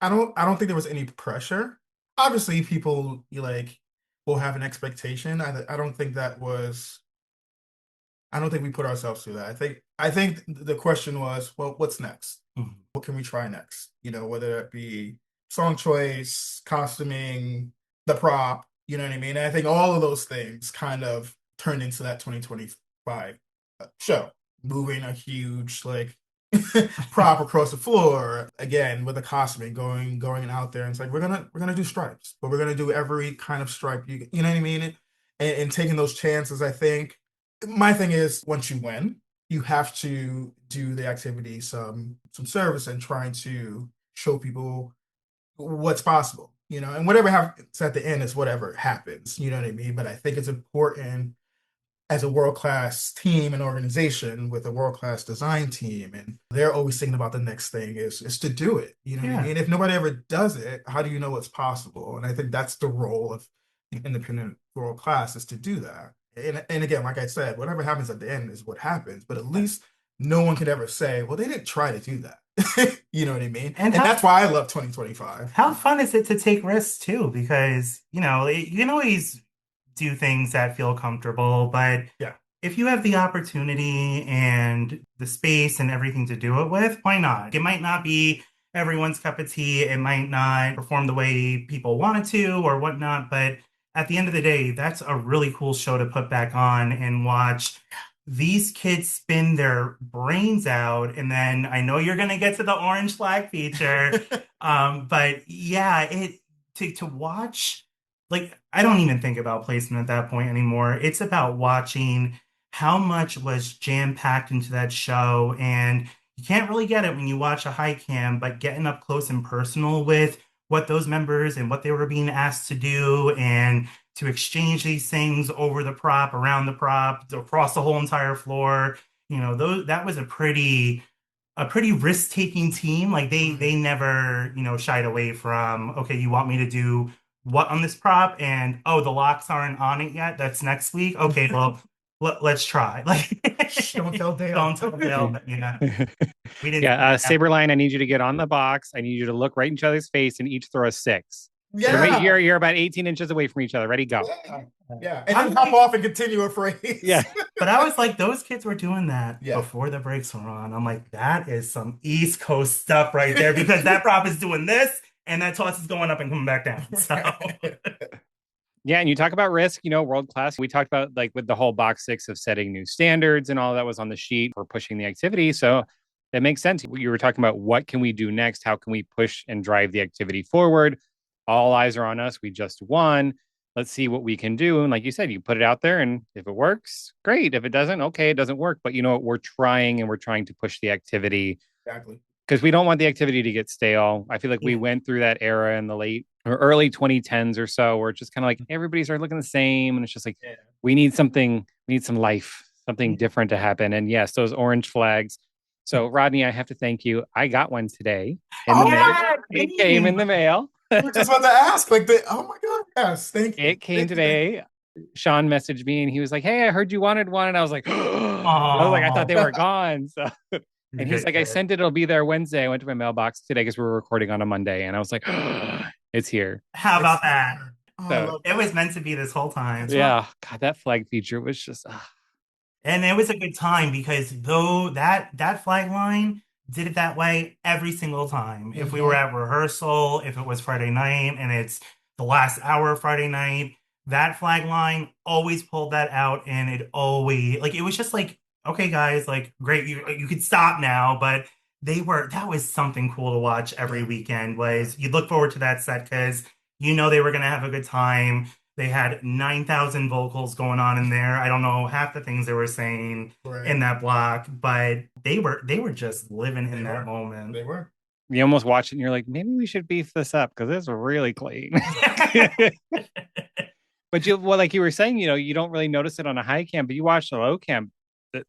I don't think there was any pressure. Obviously, people will have an expectation. I don't think that was. I don't think we put ourselves through that. I think the question was, well, what's next? Mm-hmm. What can we try next? Whether it be song choice, costuming, the prop, you know what I mean? And I think all of those things kind of turned into that 2025 show, moving a huge prop across the floor again with the costuming going out there. And it's like we're gonna do stripes, but we're gonna do every kind of stripe you know what I mean? And taking those chances, I think. My thing is, once you win, you have to do the activity some service and trying to show people what's possible, and whatever happens at the end is whatever happens, you know what I mean? But I think it's important as a world-class team and organization with a world-class design team, and they're always thinking about the next thing is to do it, you know what I mean? If nobody ever does it, how do you know what's possible? And I think that's the role of the independent world-class, is to do that. And again, like I said, whatever happens at the end is what happens, but at least no one could ever say, well, they didn't try to do that. You know what I mean? And that's why I love 2025. How fun is it to take risks too? Because, you can always do things that feel comfortable, but yeah, if you have the opportunity and the space and everything to do it with, why not? It might not be everyone's cup of tea. It might not perform the way people want it to or whatnot, but at the end of the day, that's a really cool show to put back on and watch these kids spin their brains out. And then I know you're going to get to the orange flag feature. But yeah, to watch, like, I don't even think about placement at that point anymore. It's about watching how much was jam-packed into that show. And you can't really get it when you watch a high cam, but getting up close and personal with what those members and what they were being asked to do and to exchange these things over the prop, around the prop, across the whole entire floor. That was a pretty risk-taking team. Like they never, shied away from, okay, you want me to do what on this prop? And oh, the locks aren't on it yet. That's next week. Okay, well, let's try. Like Don't tell Dale. don't tell Dale, but we didn't. Yeah, Saberline, I need you to get on the box. I need you to look right in each other's face and each throw a six. So Yeah. you're about 18 inches away from each other. Ready, go. Yeah. And then hop off and continue a phrase. Yeah. But I was like, those kids were doing that Yeah. before the brakes were on. I'm like, that is some East Coast stuff right there because that prop is doing this and that toss is going up and coming back down. So Yeah, and you talk about risk, world class. We talked about like with the whole box six of setting new standards and all that was on the sheet for pushing the activity. So that makes sense. You were talking about what can we do next? How can we push and drive the activity forward? All eyes are on us. We just won. Let's see what we can do. And like you said, you put it out there, and if it works, great. If it doesn't, okay, it doesn't work. But you know what? We're trying, and we're trying to push the activity. Exactly. Because we don't want the activity to get stale. I feel like we went through that era in the late or early 2010s or so, where it's just kind of like everybody started looking the same. And it's just like, we need something, we need some life, something different to happen. And yes, those orange flags. So Rodney, I have to thank you. I got one today in the mail. It came in the mail. I was just about to ask, oh my God, yes, thank you. It came today. Sean messaged me and he was like, "Hey, I heard you wanted one." And I was like, I thought they were gone. So and he's like, "I sent it, it'll be there Wednesday." I went to my mailbox today because we were recording on a Monday. And I was like, it's here. How about that? So, it was meant to be this whole time. Yeah. God, that flag feature was just and it was a good time because though that flag line did it that way every single time. If we were at rehearsal, if it was Friday night and it's the last hour of Friday night, that flag line always pulled that out, and it always it was just like, okay, guys, like great, you could stop now, but that was something cool to watch every weekend. Was you look forward to that set because they were gonna have a good time. They had 9,000 vocals going on in there. I don't know half the things they were saying in that block, but they were just living in that moment. They were. You almost watch it and you're like, maybe we should beef this up because it's really clean. But like you were saying, you don't really notice it on a high cam, but you watch the low cam.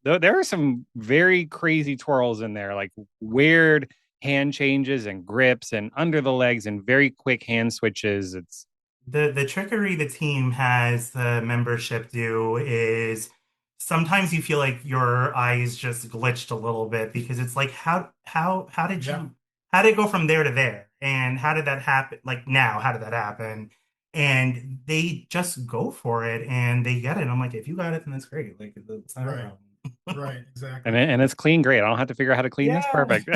There are some very crazy twirls in there, like weird hand changes and grips and under the legs and very quick hand switches. It's the trickery the team has the membership do is sometimes you feel like your eyes just glitched a little bit because it's like how did it go from there to there, and how did that happen? Like now, how did that happen? And they just go for it and they get it. I'm like, if you got it, then that's great. Like it's not a problem. Right, exactly. And it's clean, great. I don't have to figure out how to clean this. Perfect.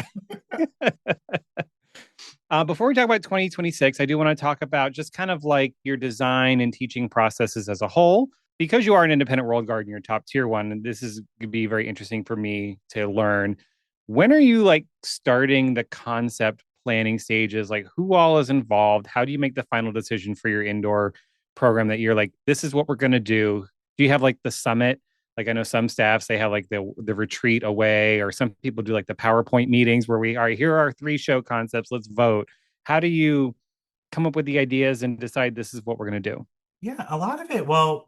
Before we talk about 2026, I do want to talk about just kind of like your design and teaching processes as a whole. Because you are an independent world guard and you're top tier one, and this is going to be very interesting for me to learn. When are you like starting the concept planning stages? Like who all is involved? How do you make the final decision for your indoor program that you're like, this is what we're going to do? Do you have like the summit? Like I know some staffs, they have like the retreat away, or some people do like the PowerPoint meetings where here are our 3 show concepts. Let's vote. How do you come up with the ideas and decide this is what we're going to do? Yeah, a lot of it. Well,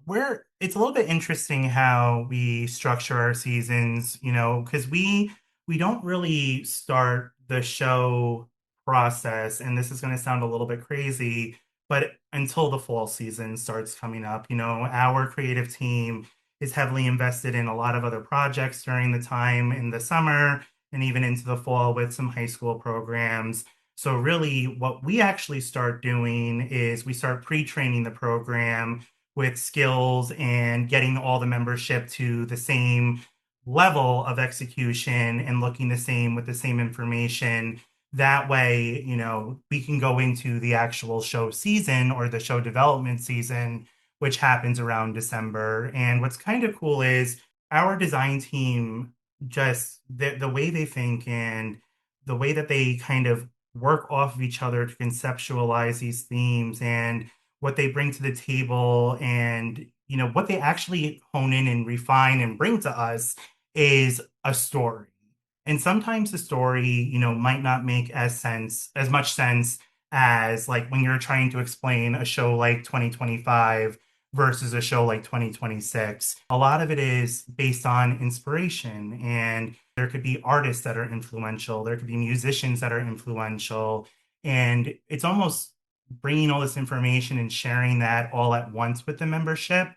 it's a little bit interesting how we structure our seasons, because we don't really start the show process, and this is going to sound a little bit crazy, but until the fall season starts coming up, our creative team is heavily invested in a lot of other projects during the time in the summer and even into the fall with some high school programs. So really what we actually start doing is we start pre-training the program with skills and getting all the membership to the same level of execution and looking the same with the same information That way, we can go into the actual show season or the show development season, which happens around December. And what's kind of cool is our design team, just the way they think and the way that they kind of work off of each other to conceptualize these themes and what they bring to the table, and what they actually hone in and refine and bring to us is a story. And sometimes the story, might not make as much sense as like when you're trying to explain a show like 2025 versus a show like 2026. A lot of it is based on inspiration, and there could be artists that are influential, there could be musicians that are influential, and it's almost bringing all this information and sharing that all at once with the membership.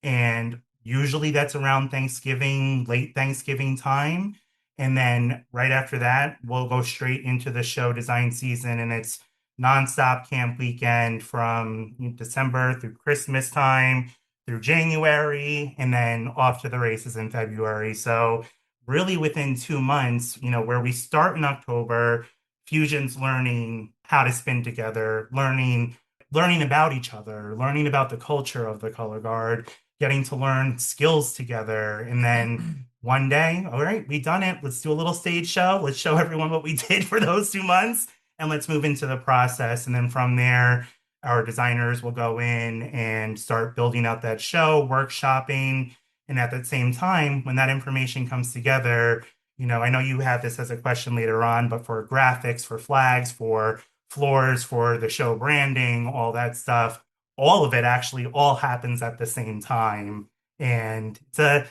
And usually that's around Thanksgiving, late Thanksgiving time. And then right after that, we'll go straight into the show design season, and it's nonstop camp weekend from December through Christmas time through January, and then off to the races in February. So really within 2 months, where we start in October, Fusion's learning how to spin together, learning about each other, learning about the culture of the color guard, getting to learn skills together. And then one day, all right, we done it. Let's do a little stage show. Let's show everyone what we did for those 2 months, and let's move into the process. And then from there, our designers will go in and start building out that show, workshopping. And at the same time, when that information comes together, I know you have this as a question later on, but for graphics, for flags, for floors, for the show branding, all that stuff, all of it actually all happens at the same time. And it's a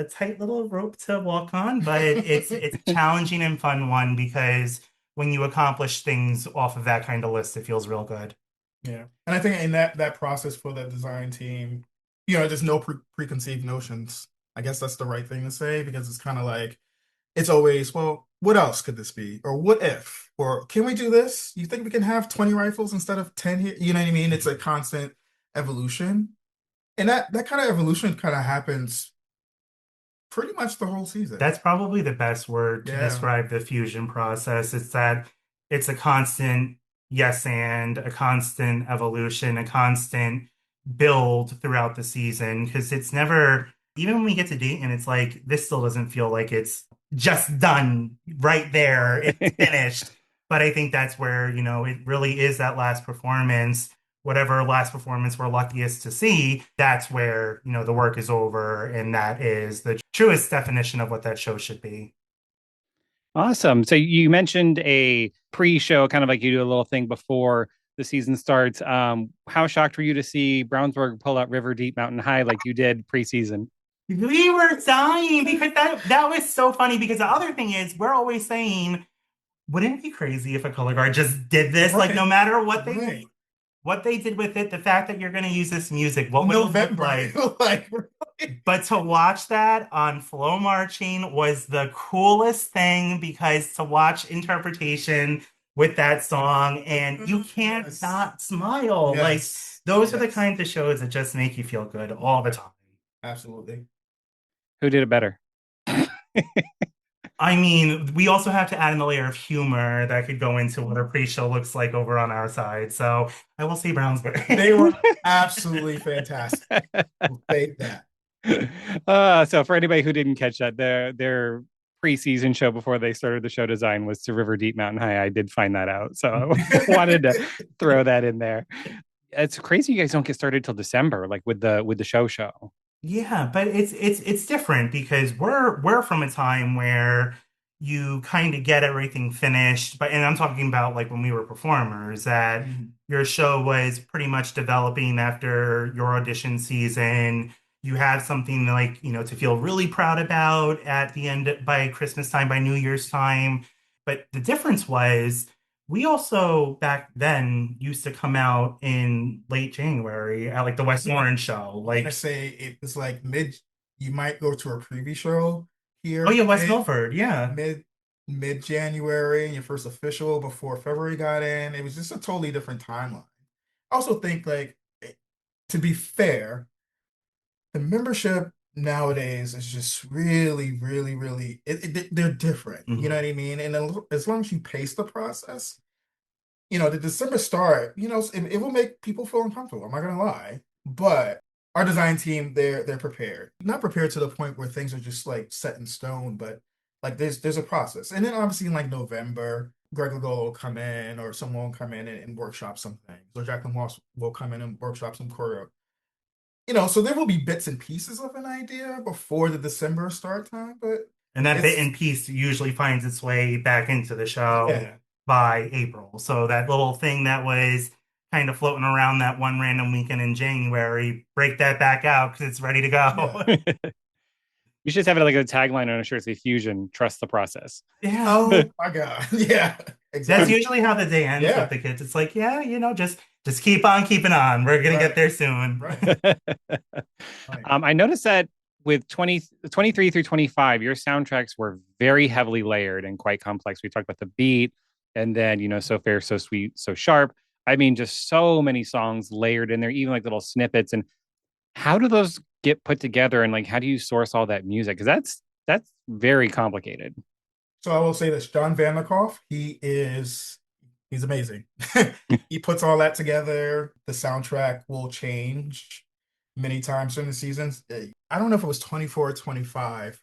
tight little rope to walk on, but it's a challenging and fun one, because when you accomplish things off of that kind of list, it feels real good. Yeah. And I think in that process for the design team, there's no preconceived notions. I guess that's the right thing to say, because it's kind of like, it's always, well, what else could this be? Or what if? Or can we do this? You think we can have 20 rifles instead of 10 here? You know what I mean? It's a constant evolution. And that kind of evolution kind of happens pretty much the whole season. That's probably the best word to Yeah. describe the fusion process. It's that it's a constant yes and a constant evolution, a constant build throughout the season, because it's never, even when we get to Dayton, it's like this still doesn't feel like it's just done right there. It's finished. But I think that's where, it really is that last performance, whatever last performance we're luckiest to see, that's where, the work is over. And that is the truest definition of what that show should be. Awesome. So you mentioned a pre-show, kind of like you do a little thing before the season starts. How shocked were you to see Brownsburg pull out River Deep Mountain High like you did preseason? We were dying, because that was so funny, because the other thing is we're always saying, wouldn't it be crazy if a color guard just did this? Right. Like, no matter what they Right. what they did with it, the fact that you're going to use this music, what would it look like? Like, But to watch that on Flow Marching was the coolest thing, because to watch interpretation with that song, and you can't Yes. not smile. Yes. Like, those are the Yes. kinds of shows that just make you feel good all the time. Absolutely. Who did it better? I mean, we also have to add in the layer of humor that could go into what a pre-show looks like over on our side. So I will say Brownsburg. They were absolutely fantastic. We'll take that. So for anybody who didn't catch that, their preseason show before they started the show design was to River Deep Mountain High. I did find that out, so I wanted to throw that in there. It's crazy you guys don't get started till December, like with the show. Yeah, but it's different, because we're from a time where you kind of get everything finished, but and I'm talking about like when we were performers, that your show was pretty much developing after your audition season. You have something like, to feel really proud about at the end by Christmas time, by New Year's time. But the difference was we also back then used to come out in late January at like the West Orange show. I Like, say it was like you might go to a preview show here. oh yeah, West Milford, yeah. Mid January, and your first official before February got in. It was just a totally different timeline. I also think, like, to be fair, the membership nowadays is just really, really, really, they're different. You know Mhm. what I mean? And as long as you pace the process, the December start, it will make people feel uncomfortable. I'm not gonna lie, but our design team, they're prepared. Not prepared to the point where things are just like set in stone, but like there's a process. And then obviously in like November, Greg Legola will come in, or someone will come in and workshop some things, or Jacqueline Moss will come in and workshop some choreo. So there will be bits and pieces of an idea before the December start time, but And that bit it's and piece usually finds its way back into the show yeah, by April. So that little thing that was kind of floating around that one random weekend in January, break that back out because it's ready to yeah. go. You should just have it like a tagline on a shirt, say "Fusion, trust the process." Yeah. Oh my God. Yeah, That's exactly. usually how the day ends with Yeah, the kids. It's like, yeah, just keep on keeping on. We're gonna get right, there soon. right, right. I noticed that with 23 through 25, your soundtracks were very heavily layered and quite complex. We talked about the beat, and then, So Fair, So Sweet, So Sharp. I mean, just so many songs layered in there, even like little snippets. And how do those get put together? And like, how do you source all that music? Because that's very complicated. So I will say this, John Vanderkoff, he's amazing. He puts all that together. The soundtrack will change many times during the seasons. I don't know if it was 24 or 25.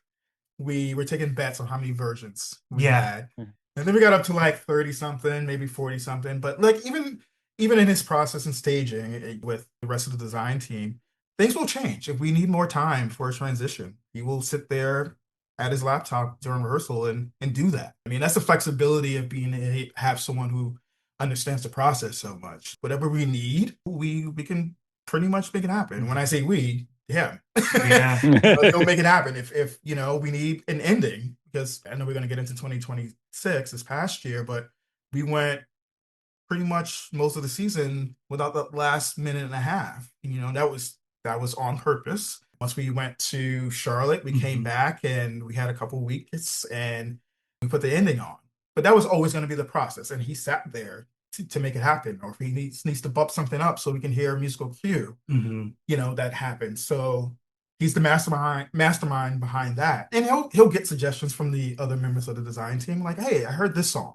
We were taking bets on how many versions we Yeah. had. And then we got up to like 30 something, maybe 40 something. But like even in his process and staging with the rest of the design team, things will change. If we need more time for a transition, he will sit there at his laptop during rehearsal and do that. I mean, that's the flexibility of have someone who understands the process so much. Whatever we need, we can pretty much make it happen. When I say we, yeah. Yeah. He'll make it happen if we need an ending, because I know we're going to get into 2026 this past year, but we went pretty much most of the season without the last minute and a half. That was on purpose. Once we went to Charlotte, we came back and we had a couple weeks and we put the ending on. But that was always going to be the process, and he sat there to make it happen. Or if he needs to bump something up so we can hear a musical cue, that happens. So he's the mastermind behind that, and he'll get suggestions from the other members of the design team, like, "Hey, I heard this song."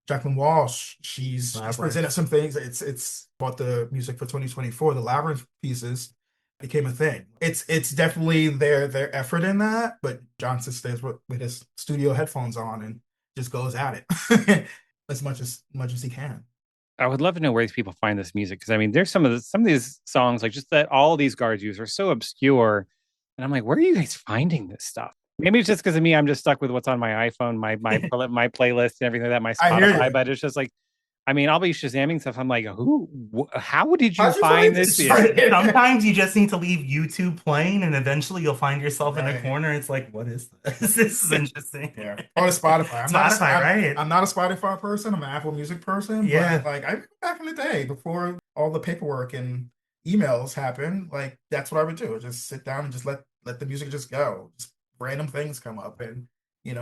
Jacqueline Walsh, she's presented some things. It's about the music for 2024. The Labyrinth pieces became a thing. It's definitely their effort in that, but Johnson stays with his studio headphones on and just goes at it as much as he can. I would love to know where these people find this music, because I mean, there's some of these songs, like just that all these guards use, are so obscure, and I'm like, where are you guys finding this stuff? Maybe it's just because of me. I'm just stuck with what's on my iPhone, my playlist, and everything like that, my I hear Spotify. you. But it's just like, I mean, I'll be shazamming stuff. I'm like, how did you How'd you find find this? this? Yeah. Sometimes you just need to leave YouTube playing, and eventually you'll find yourself in a Right. corner. It's like, what is this? This is interesting. Yeah. Or Spotify. Spotify, right? I'm not a Spotify person. I'm an Apple Music person. Yeah. But like I back in the day, before all the paperwork and emails happened, like that's what I would do. Just sit down and just let the music just go. Just random things come up, and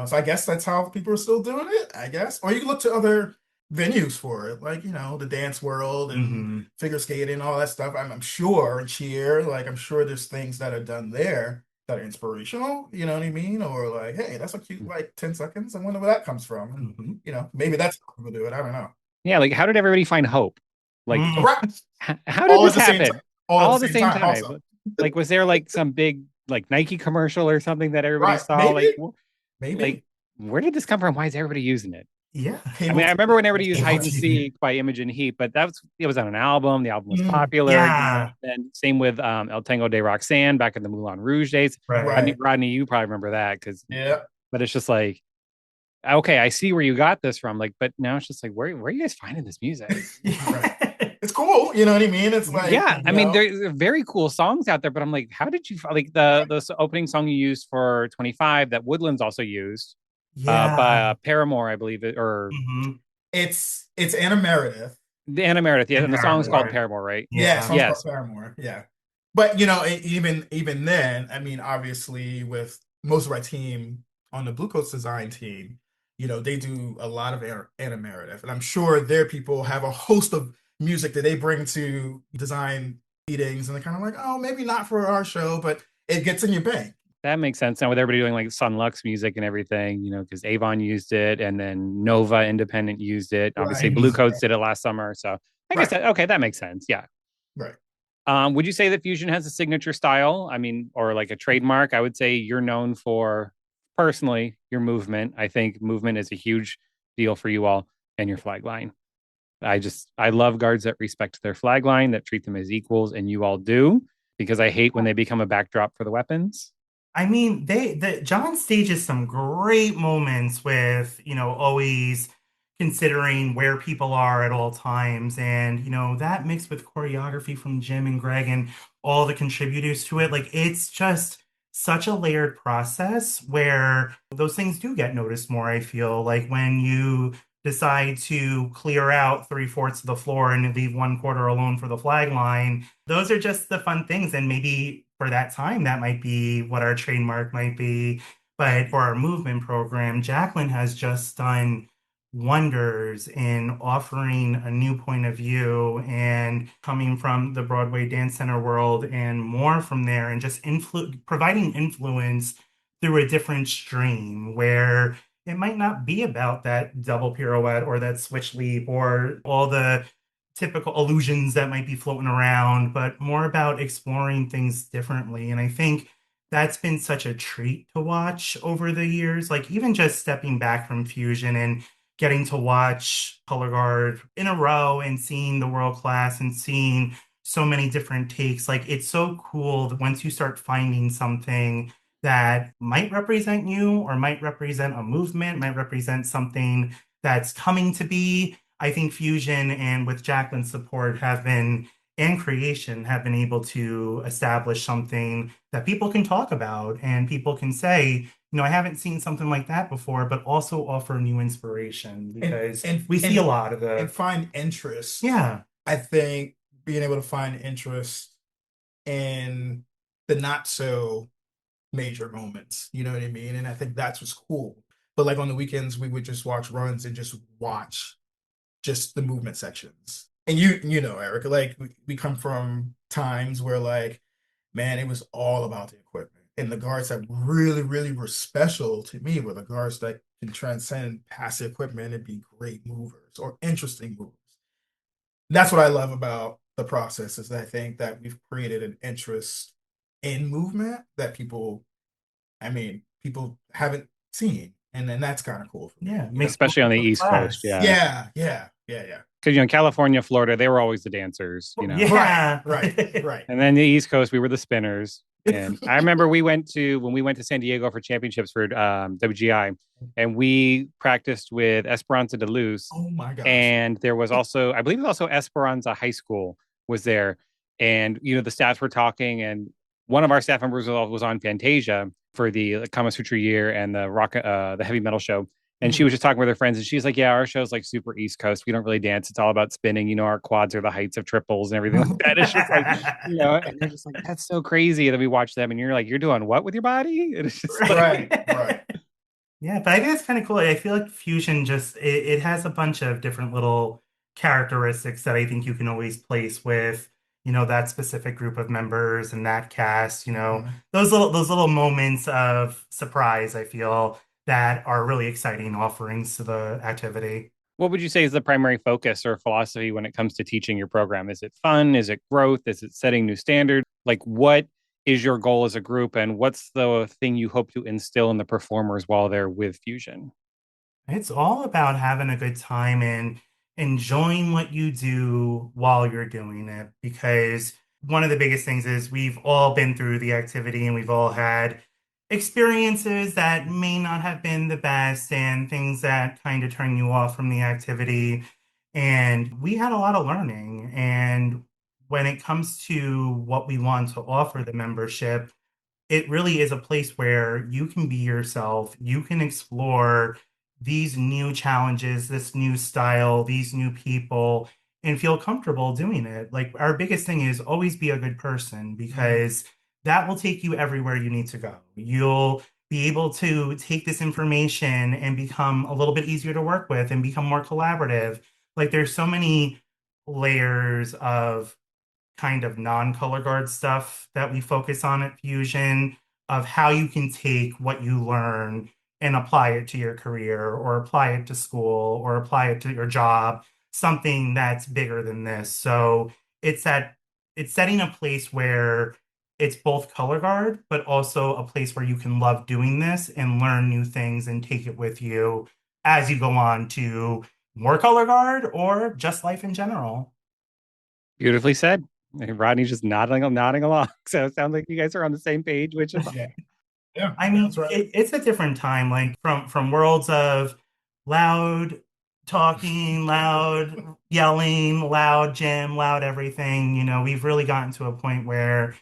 so I guess that's how people are still doing it, I guess. Or you can look to other venues for it, like the dance world and figure skating, all that stuff. I'm sure, and cheer, like I'm sure there's things that are done there that are inspirational, you know what I mean? Or like, hey, that's a cute like 10 seconds. I wonder where that comes from. And maybe that's how people do it. I don't know. Yeah, like how did everybody find hope? Like, Right. how did All this at the same time. happen? All All at at the the same same time, time. also. Like, was there like some big like Nike commercial or something that everybody Right. saw? Like, Maybe. where did this come from? Why is everybody using it? Yeah. I mean, I remember when everybody used Cable Hide and TV. Seek by Imogen Heap, but it was on an album. The album was popular. Yeah. And same with El Tango de Roxanne back in the Moulin Rouge days. Right. Rodney, you probably remember that Yeah. but it's just like, okay, I see where you got this from. Like, but now it's just like, where are you guys finding this music? Right. It's cool, you know what I mean? It's like, Yeah, I mean, there's very cool songs out there, but I'm like, how did you like the opening song you used for 25 that Woodlands also used? By Paramore, I believe it, or it's Anna Meredith. the Anna Meredith, yeah, and the song's called Paramore. Paramore, right? Yeah, song's Yes. called Paramore. Yeah. But even then, I mean, obviously with most of our team on the Blue Coats design team, they do a lot of Anna Meredith. And I'm sure their people have a host of music that they bring to design meetings, and they're kind of like, oh, maybe not for our show, but it gets in your bank. That makes sense now with everybody doing like Sun Lux music and everything, because Avon used it and then Nova Independent used it. Obviously, Right, Blue Coats did it last summer. So I guess right, that makes sense. Yeah. right. Would you say that Fusion has a signature style? I mean, or like a trademark? I would say you're known for personally your movement. I think movement is a huge deal for you all and your flag line. I love guards that respect their flag line, that treat them as equals, and you all do, because I hate when they become a backdrop for the weapons. I mean, John stages some great moments with, always considering where people are at all times. And, that mixed with choreography from Jim and Greg and all the contributors to it, like it's just such a layered process where those things do get noticed more, I feel. Like when you decide to clear out three-fourths of the floor and leave one quarter alone for the flag line, those are just the fun things. And maybe for that time, that might be what our trademark might be. But for our movement program, Jacqueline has just done wonders in offering a new point of view and coming from the Broadway Dance Center world and more from there, and just providing influence through a different stream where it might not be about that double pirouette or that switch leap or all the typical illusions that might be floating around, but more about exploring things differently. And I think that's been such a treat to watch over the years. Like even just stepping back from Fusion and getting to watch Color Guard in a row and seeing the world class and seeing so many different takes. Like it's so cool that once you start finding something that might represent you or might represent a movement, might represent something that's coming to be. I think Fusion and with Jacqueline's support and creation have been able to establish something that people can talk about and people can say, I haven't seen something like that before, but also offer new inspiration because we see a lot of and find interest. Yeah. I think being able to find interest in the not so major moments, you know what I mean? And I think that's what's cool. But like on the weekends, we would just watch runs and just watch just the movement sections. And you know, Erica, like we come from times where like, man, it was all about the equipment. And the guards that really, really were special to me were the guards that can transcend passive equipment and be great movers or interesting movers. That's what I love about the process is that I think that we've created an interest in movement that people haven't seen. And then that's kind of cool for me. Yeah, Especially on the East Coast. Yeah, yeah, yeah, yeah. Because California, Florida, they were always the dancers. Yeah. Right. And then the East Coast, we were the spinners. And I remember when we went to San Diego for championships for WGI, and we practiced with Esperanza de Luz. Oh my gosh. And there was also, I believe it was also Esperanza High School was there. And, the staffs were talking, and one of our staff members was on Fantasia for the Kama Sutra year and the heavy metal show. And she was just talking with her friends, and she's like, "Yeah, our show's like super East Coast. We don't really dance. It's all about spinning. Our quads are the heights of triples and everything like that." It's just like, and they're just like, "That's so crazy." And then we watch them, and you're like, "You're doing what with your body?" And it's just right. Yeah, but I think it's kind of cool. I feel like Fusion it has a bunch of different little characteristics that I think you can always place with, that specific group of members and that cast, those little moments of surprise, I feel that are really exciting offerings to the activity. What would you say is the primary focus or philosophy when it comes to teaching your program? Is it fun? Is it growth? Is it setting new standards? Like, what is your goal as a group, and what's the thing you hope to instill in the performers while they're with Fusion? It's all about having a good time and enjoying what you do while you're doing it. Because one of the biggest things is we've all been through the activity and we've all had experiences that may not have been the best and things that kind of turn you off from the activity. And we had a lot of learning. And when it comes to what we want to offer the membership, it really is a place where you can be yourself, you can explore these new challenges, this new style, these new people, and feel comfortable doing it. Like our biggest thing is always be a good person because that will take you everywhere you need to go. You'll be able to take this information and become a little bit easier to work with and become more collaborative. Like there's so many layers of kind of non-color guard stuff that we focus on at Fusion, of how you can take what you learn and apply it to your career or apply it to school or apply it to your job, something that's bigger than this. So it's setting a place where it's both color guard, but also a place where you can love doing this and learn new things and take it with you as you go on to more color guard or just life in general. Beautifully said. And Rodney's just nodding along. So it sounds like you guys are on the same page, which is Yeah. Yeah, I mean, that's right. it's a different time, like from worlds of loud talking, loud yelling, loud gym, loud everything. We've really gotten to a point where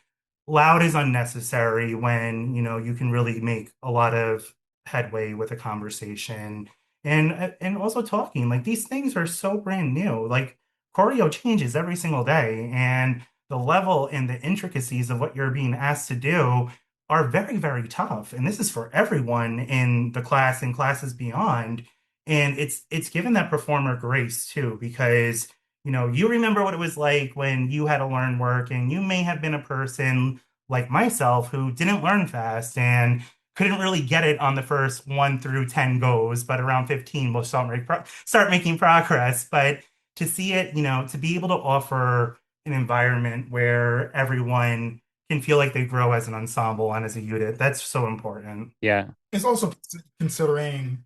loud is unnecessary when, you can really make a lot of headway with a conversation and also talking. Like these things are so brand new. Like choreo changes every single day, and the level and the intricacies of what you're being asked to do are very, very tough. And this is for everyone in the class and classes beyond. And it's given that performer grace too, because you remember what it was like when you had to learn work, and you may have been a person like myself who didn't learn fast and couldn't really get it on the first 1 through 10 goes, but around 15 we'll start making progress. But to see it, to be able to offer an environment where everyone can feel like they grow as an ensemble and as a unit, that's so important. yeah. It's also considering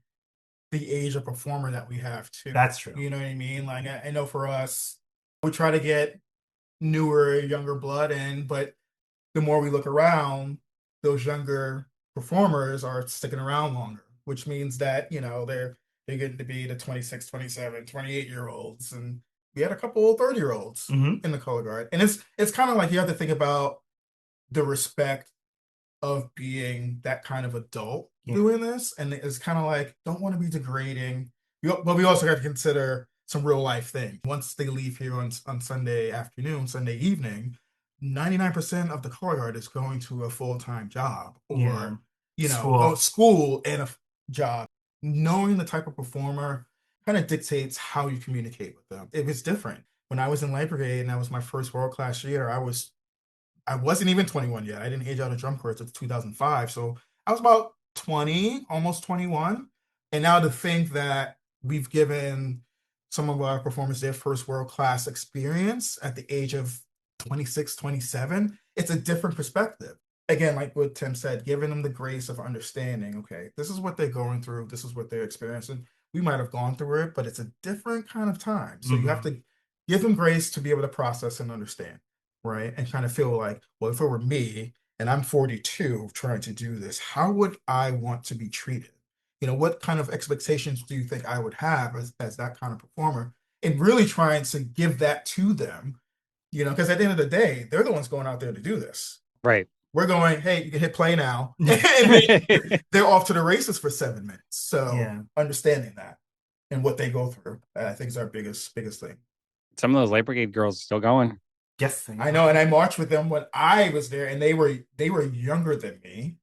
the age of performer that we have too. That's true. You know what I mean? Like I know for us, we try to get newer, younger blood in, but the more we look around, those younger performers are sticking around longer, which means that, they're getting to be the 26, 27, 28-year olds. And we had a couple of 30-year-olds Hmm. in the color guard. And it's kind of like you have to think about the respect of being that kind of adult doing this. And it's kind of like, don't want to be degrading. But we also got to consider some real life things. Once they leave here on Sunday afternoon, Sunday evening, 99% of the color guard is going to a full-time job Yeah. or, School. school and a job. Knowing the type of performer kind of dictates how you communicate with them. It was different. When I was in light brigade and that was my first world-class year, I wasn't even 21 yet. I didn't age out of drum corps until 2005. So I was about 20, almost 21. And now to think that we've given some of our performers their first world-class experience at the age of 26, 27, it's a different perspective. Again, like what Tim said, giving them the grace of understanding, okay, this is what they're going through, this is what they're experiencing. We might have gone through it, but it's a different kind of time. So you have to give them grace to be able to process and understand, right? And kind of feel like, well, if it were me and I'm 42 trying to do this, how would I want to be treated? What kind of expectations do you think I would have as that kind of performer? And really trying to give that to them, because at the end of the day, they're the ones going out there to do this. Right. We're going, hey, you can hit play now. And they're off to the races for 7 minutes. So understanding that and what they go through, I think is our biggest thing. Some of those light brigade girls are still going. Yes, I know, and I marched with them when I was there, and they were younger than me,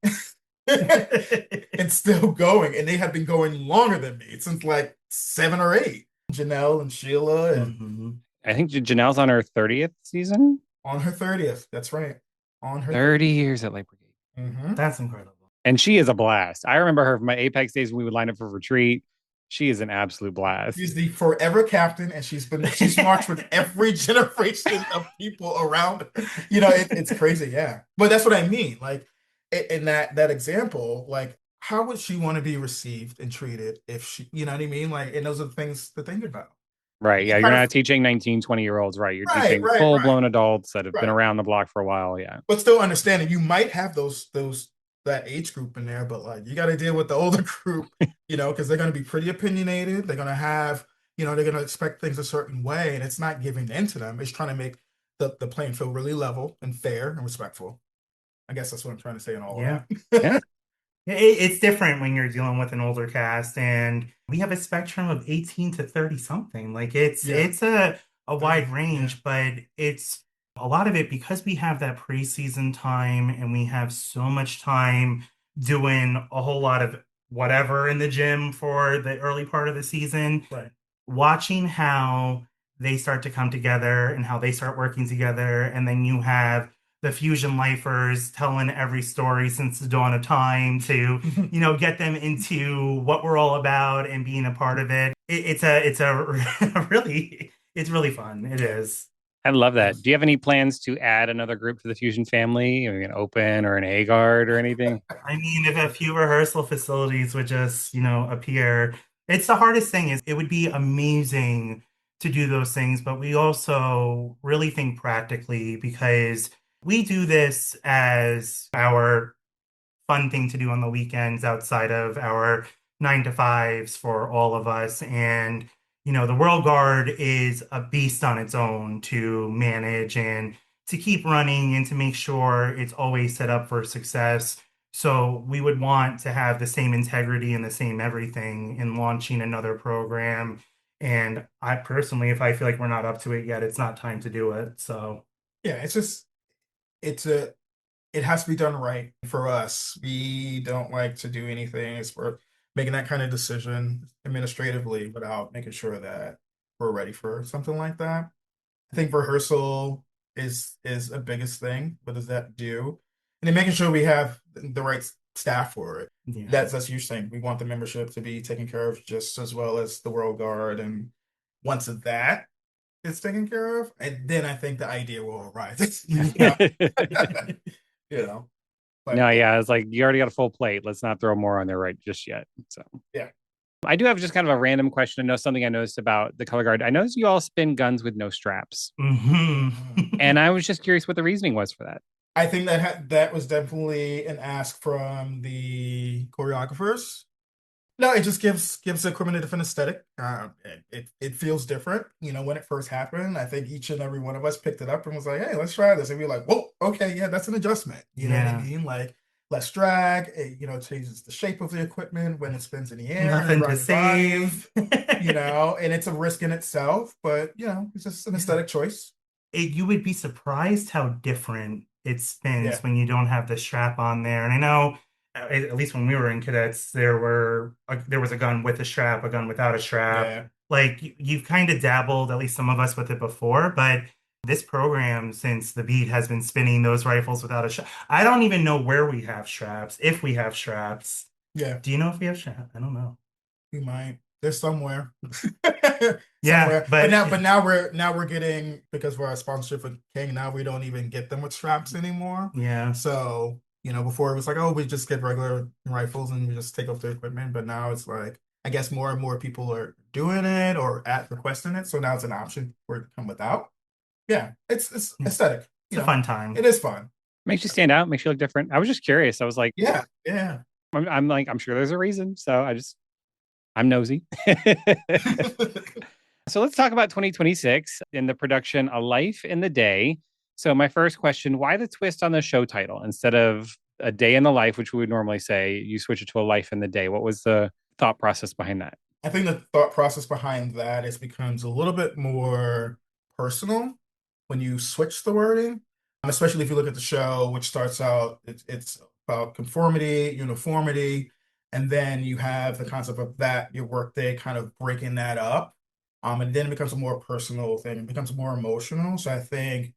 and still going, and they have been going longer than me since like 7 or 8. Janelle and Sheila, and I think Janelle's on her 30th season. On her 30th, that's right. On her 30 years at light brigade. That's incredible. And she is a blast. I remember her from my Apex days when we would line up for retreat. She is an absolute blast. She's the forever captain, and she's marched with every generation of people around her. It's crazy, yeah. But that's what I mean. Like in that example, like how would she want to be received and treated if she, you know what I mean? Like, and those are the things to think about. Right. Yeah. You're not teaching 19, 20-year-olds, right? You're teaching full-blown adults that have been around the block for a while. Yeah. But still understanding you might have that age group in there, but like you got to deal with the older group, because they're going to be pretty opinionated. They're going to have, they're going to expect things a certain way, and it's not giving in to them. It's trying to make the playing field really level and fair and respectful. I guess that's what I'm trying to say in all of that. It's different when you're dealing with an older cast, and we have a spectrum of 18 to 30 something. Like it's a wide range, but it's a lot of it because we have that preseason time and we have so much time doing a whole lot of whatever in the gym for the early part of the season. Right. Watching how they start to come together and how they start working together, and then you have the fusion lifers, telling every story since the dawn of time to, get them into what we're all about and being a part of it. It's really, it's really fun. It is. I love that. Yes. Do you have any plans to add another group to the Fusion family? Maybe an open or an A guard or anything? I mean, if a few rehearsal facilities would just, appear, it's the hardest thing is it would be amazing to do those things, but we also really think practically because we do this as our fun thing to do on the weekends outside of our 9 to 5s for all of us. And, the World Guard is a beast on its own to manage and to keep running and to make sure it's always set up for success. So we would want to have the same integrity and the same everything in launching another program. And I personally, if I feel like we're not up to it yet, it's not time to do it. So Yeah, it has to be done right for us. We don't like to do anything as for making that kind of decision administratively without making sure that we're ready for something like that. I think rehearsal is a biggest thing. What does that do? And then making sure we have the right staff for it. yeah. That's you saying. We want the membership to be taken care of just as well as the World Guard. And once that is taken care of, and then I think the idea will arise. You know, No, but yeah, it's like you already got a full plate. Let's not throw more on there right just yet. So yeah. I do have just kind of a random question. I know something I noticed about the color guard. I noticed you all spin guns with no straps. Mhm. And I was just curious what the reasoning was for that. I think that was definitely an ask from the choreographers. No, it just gives the equipment a different aesthetic. It feels different. When it first happened, I think each and every one of us picked it up and was like, "Hey, let's try this." And we were like, "Whoa, okay, yeah, that's an adjustment." You know what I Yeah. mean? Like less drag. It changes the shape of the equipment when it spins in the air and Nothing to around your body. save. And it's a risk in itself, but it's just an aesthetic choice. You would be surprised how different it spins Yeah, when you don't have the strap on there. And I know, at least when we were in cadets, there was a gun with a strap, a gun without a strap. yeah. Like you've kind of dabbled, at least some of us, with it before, but this program, since the beat has been spinning those rifles without a strap, I don't even know where we have straps, if we have straps. Yeah, Do you know if we have straps? I don't know. we might. There's somewhere. Yeah, Somewhere. But now we're getting, because we're a sponsorship with King, now we don't even get them with straps anymore. yeah. So, before it was like, oh, we just get regular rifles and we just take off the equipment. But now it's like, I guess more and more people are doing it or at requesting it. So now it's an option for it to come without. Yeah, it's aesthetic. It's a fun time. It is fun. Makes you stand out, makes you look different. I was just curious. I was like, Yeah, yeah. I'm like, I'm sure there's a reason. So I'm nosy. So let's talk about 2026 in the production A Life in the Day. So my first question, why the twist on the show title? Instead of A Day in the Life, which we would normally say, you switch it to A Life in the Day. What was the thought process behind that? I think the thought process behind that is becomes a little bit more personal when you switch the wording, especially if you look at the show, which starts out, it's about conformity, uniformity, and then you have the concept of that, your workday kind of breaking that up. And then it becomes a more personal thing, it becomes more emotional. So I think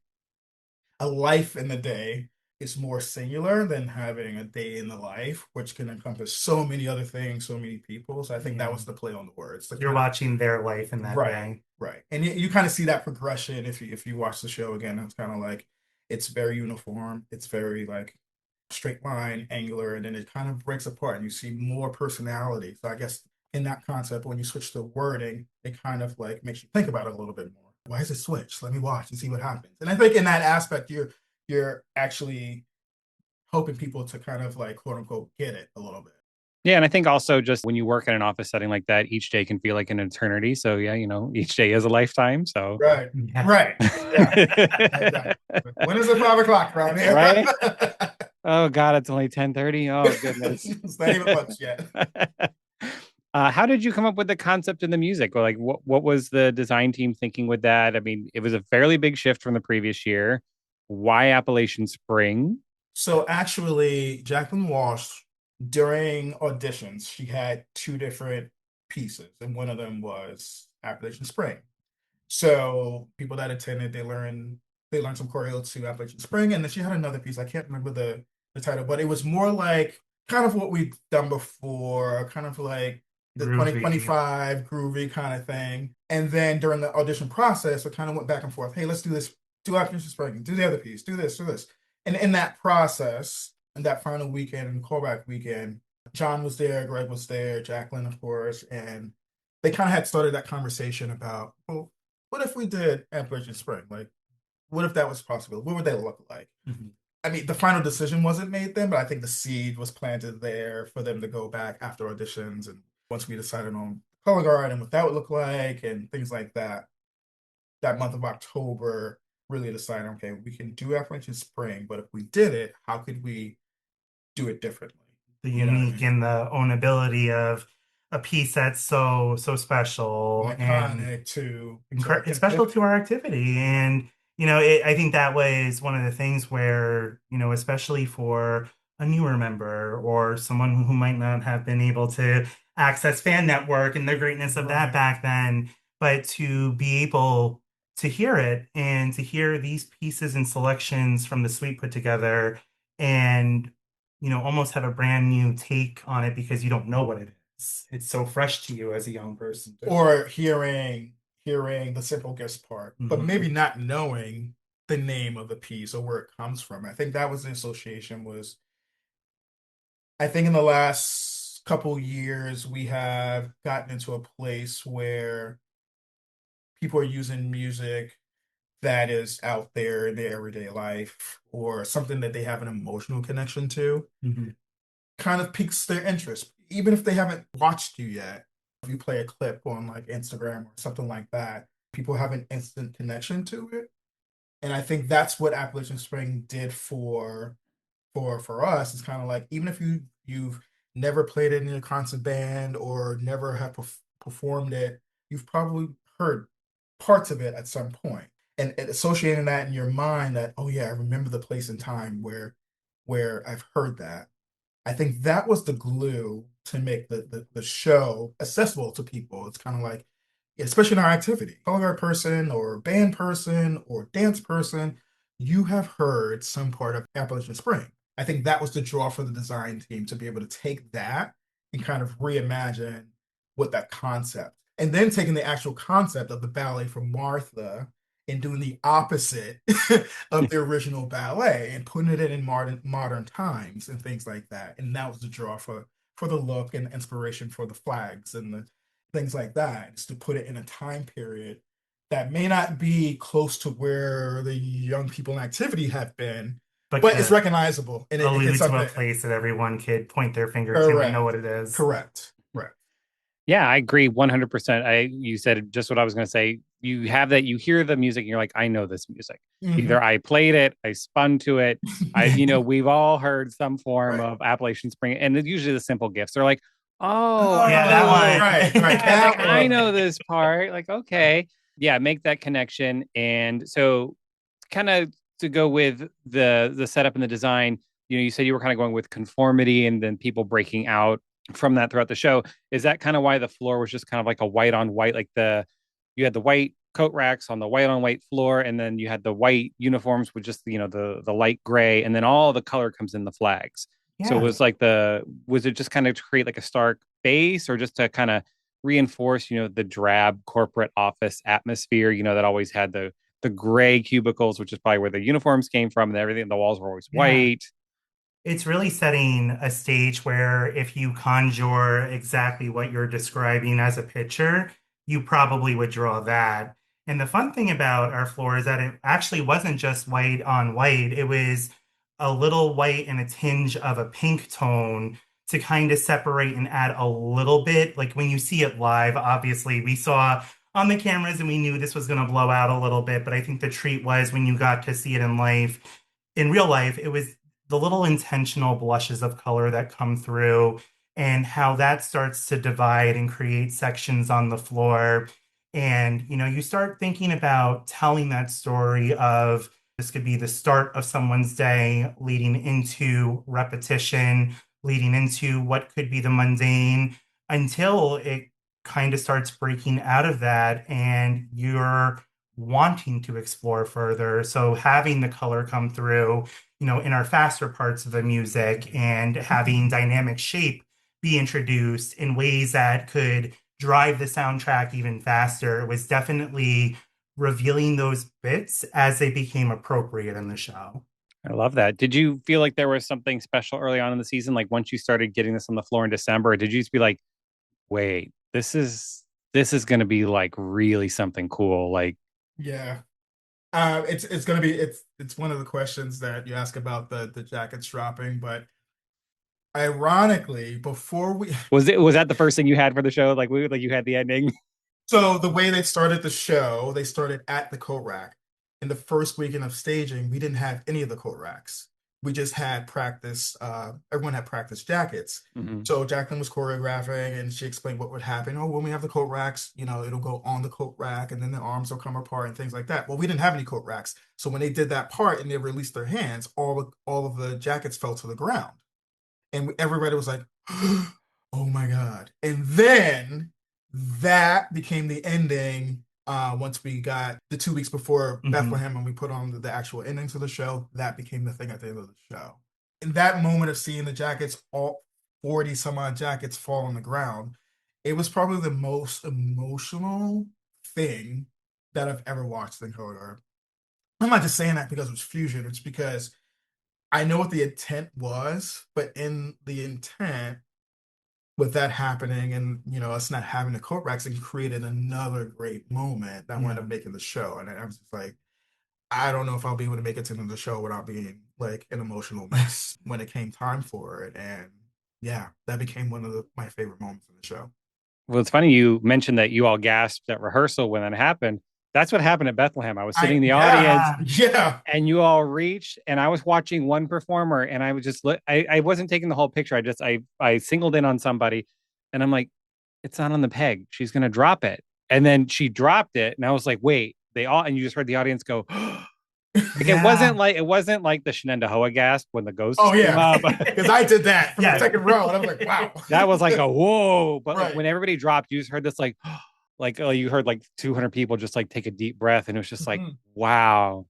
a life in the day is more singular than having a day in the life, which can encompass so many other things, so many people. So I think that Yeah. was the play on the words. You're watching their life in that Right, day. right. And you kind of see that progression if you watch the show again. It's kind of like it's very uniform. It's very like straight line, angular, and then it kind of breaks apart and you see more personality. So I guess in that concept, when you switch the wording, it kind of like makes you think about it a little bit more. Why is it switched? Let me watch and see what happens. And I think in that aspect, you're actually hoping people to kind of like quote unquote get it a little bit. Yeah, and I think also just when you work in an office setting like that, each day can feel like an eternity. So yeah, each day is a lifetime. So Right. Yeah. Right. Yeah. When is it 5 o'clock around here? Right? Oh God, it's only 10:30. Oh goodness. It's not even much yet. How did you come up with the concept and the music? Or like what was the design team thinking with that? I mean, it was a fairly big shift from the previous year. Why Appalachian Spring? So actually, Jacqueline Walsh, during auditions, she had two different pieces, and one of them was Appalachian Spring. So people that attended, they learned they learned some choreo to Appalachian Spring, and then she had another piece. I can't remember the title, but it was more like kind of what we've done before, kind of like the Groovy. 2025 groovy kind of thing. And then during the audition process, we kind of went back and forth. Hey, let's do this. Do Appalachian Spring. Do the other piece. Do this. Do this. And in that process, in that final weekend and callback weekend, John was there, Greg was there, Jacqueline, of course, and they kind of had started that conversation about, well, what if we did Appalachian Spring? Like, what if that was possible? What would that look like? Mm-hmm. I mean, the final decision wasn't made then, but I think the seed was planted there for them to go back after auditions. And once we decided on color guard and what that would look like and things like that, that month of October really decided, okay, we can do Appalachian Spring, but if we did it, how could we do it differently? The You know what I unique mean? and the ownability of a piece that's so special and Iconic to it's special to our activity. And I think that was one of the things where, especially for a newer member or someone who might not have been able to access Fan Network and the greatness of that Right. back then, but to be able to hear it and to hear these pieces and selections from the suite put together and almost have a brand new take on it because you don't know what it is. It's so fresh to you as a young person. Or hearing the simple gifts part, but Mhm. maybe not knowing the name of the piece or where it comes from. I think that was the association was, I think in the last couple years, we have gotten into a place where people are using music that is out there in their everyday life or something that they have an emotional connection to, Mhm. kind of piques their interest, even if they haven't watched you yet. If you play a clip on like Instagram or something like that, people have an instant connection to it. And I think that's what Appalachian Spring did for us. It's kind of like even if you've never played it in a concert band or never have performed it, you've probably heard parts of it at some point. And associating that in your mind that, oh yeah, I remember the place and time where I've heard that. I think that was the glue to make the show accessible to people. It's kind of like, especially in our activity, color guard person or band person or dance person, you have heard some part of Appalachian Spring. I think that was the draw for the design team to be able to take that and kind of reimagine what that concept, and then taking the actual concept of the ballet from Martha and doing the opposite of the original ballet and putting it in modern times and things like that. And that was the draw for the look and inspiration for the flags and the things like that, is to put it in a time period that may not be close to where the young people in activity have been, but it's But recognizable and it allude hits to up a there. place that everyone could point their finger to and know Correct. what it is. Correct. Correct. Yeah, I agree 100%. You said just what I was going to say. You have that, you hear the music and you're like, I know this music. Either Mhm. I played it, I spun to it. We've all heard some form Right. of Appalachian Spring, and it's usually the simple gifts. They're like, oh, Oh, Yeah, that right, one. right. yeah, like That I one. know this part. Like, okay. Yeah, make that connection. And so kind of to go with the setup and the design, you said you were kind of going with conformity and then people breaking out from that throughout the show. Is that kind of why the floor was just kind of like a white on white, like you had the white coat racks on the white on white floor, and then you had the white uniforms with just the light gray, and then all the color comes in the flags. So it Yeah. was was it just kind of to create like a stark base, or just to kind of reinforce, the drab corporate office atmosphere, that always had the gray cubicles, which is probably where the uniforms came from, and everything. The walls were always Yeah. white. It's really setting a stage where if you conjure exactly what you're describing as a picture, you probably would draw that. And the fun thing about our floor is that it actually wasn't just white on white. It was a little white and a tinge of a pink tone to kind of separate and add a little bit. Like when you see it live, obviously we saw on the cameras and we knew this was going to blow out a little bit. But I think the treat was when you got to see it in life, in real life, it was the little intentional blushes of color that come through and how that starts to divide and create sections on the floor. And, you start thinking about telling that story of this could be the start of someone's day leading into repetition, leading into what could be the mundane until it kind of starts breaking out of that and you're wanting to explore further. So having the color come through, in our faster parts of the music and having dynamic shape be introduced in ways that could drive the soundtrack even faster was definitely revealing those bits as they became appropriate in the show. I love that. Did you feel like there was something special early on in the season? Like once you started getting this on the floor in December, or did you just be like, wait, this is going to be like really something cool? Like, Yeah. It's gonna be it's one of the questions that you ask about the jackets dropping, but ironically, before we was that the first thing you had for the show? Like you had the ending. so the way they started the show, they started at the coat rack. In the first weekend of staging, we didn't have any of the coat racks. We just had practice, everyone had practice jackets. Mhm. So Jacqueline was choreographing and she explained what would happen. Oh, when we have the coat racks, it'll go on the coat rack and then the arms will come apart and things like that. Well, we didn't have any coat racks. So when they did that part and they released their hands, all of the jackets fell to the ground. And everybody was like, "Oh my God!" And then that became the ending. Once we got the 2 weeks before Mhm. Bethlehem and we put on the actual ending to the show, that became the thing at the end of the show. In that moment of seeing the jackets, all 40 some odd jackets fall on the ground, it was probably the most emotional thing that I've ever watched in color guard. I'm not just saying that because it was fusion, it's because I know what the intent was, but in the intent with that happening and us not having the coat racks, it created another great moment that wound Yeah. up making the show. And I was just like, I don't know if I'll be able to make it to the end of the show without being like an emotional mess when it came time for it. And yeah, that became one of my favorite moments in the show. Well, it's funny you mentioned that you all gasped at rehearsal when that happened. That's what happened at Bethlehem. I was sitting in the audience Yeah, yeah. and you all reached and I was watching one performer and I was just I wasn't taking the whole picture. I singled in on somebody and I'm like, it's not on the peg. She's gonna drop it. And then she dropped it. And I was like, wait, they all and you just heard the audience go, like Yeah. it wasn't like the Shenandoah gasp when the Oh ghosts came yeah, up. because I did that from the Yeah. second row, and I was like, wow. That was like a whoa. But like Right. when everybody dropped, you just heard this like you heard like 200 people just like take a deep breath and it was just like, Mhm. wow.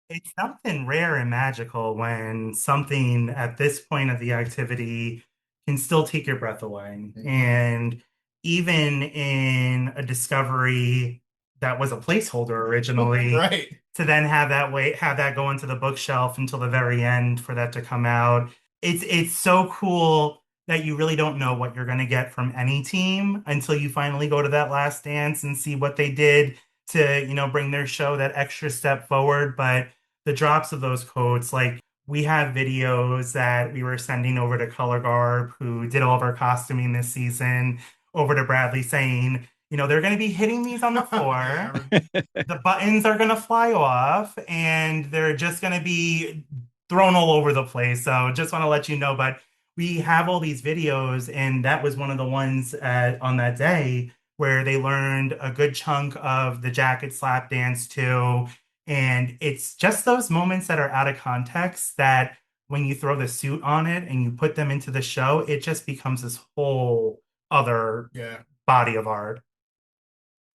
It's something rare and magical when something at this point of the activity can still take your breath away. And even in a discovery that was a placeholder originally, Right. to then have that go into the bookshelf until the very end for that to come out. It's so cool that you really don't know what you're going to get from any team until you finally go to that last dance and see what they did to, bring their show that extra step forward. But the drops of those coats, like we have videos that we were sending over to Color Garb, who did all of our costuming this season, over to Bradley saying, they're going to be hitting these on the floor. The buttons are going to fly off and they're just going to be thrown all over the place. So just want to let you know, but we have all these videos and that was one of the ones on that day where they learned a good chunk of the jacket slap dance too. And it's just those moments that are out of context that when you throw the suit on it and you put them into the show, it just becomes this whole other Yeah. body of art.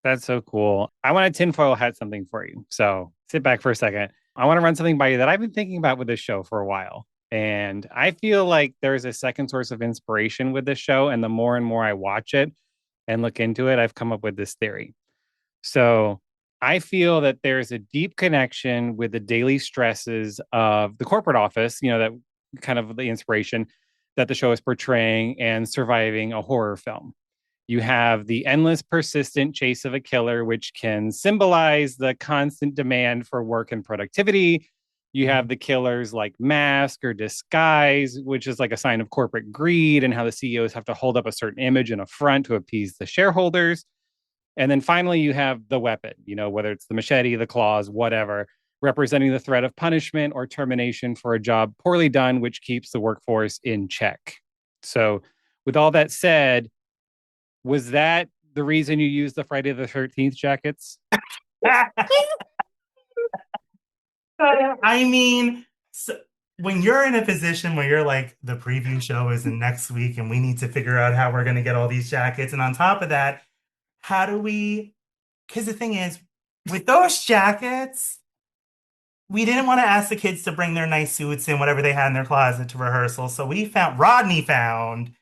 That's so cool. I want to tinfoil hat something for you. So sit back for a second. I want to run something by you that I've been thinking about with this show for a while. And I feel like there's a second source of inspiration with this show. And the more and more I watch it and look into it, I've come up with this theory. So I feel that there's a deep connection with the daily stresses of the corporate office, that kind of the inspiration that the show is portraying and surviving a horror film. You have the endless, persistent chase of a killer, which can symbolize the constant demand for work and productivity. You have the killers like mask or disguise, which is like a sign of corporate greed and how the CEOs have to hold up a certain image and a front to appease the shareholders. And then finally, you have the weapon, whether it's the machete, the claws, whatever, representing the threat of punishment or termination for a job poorly done, which keeps the workforce in check. So, with all that said, was that the reason you used the Friday the 13th jackets? I mean, so when you're in a position where you're like, the preview show is in next week and we need to figure out how we're going to get all these jackets. And on top of that, how do we? Because the thing is, with those jackets, we didn't want to ask the kids to bring their nice suits and whatever they had in their closet to rehearsal. So Rodney found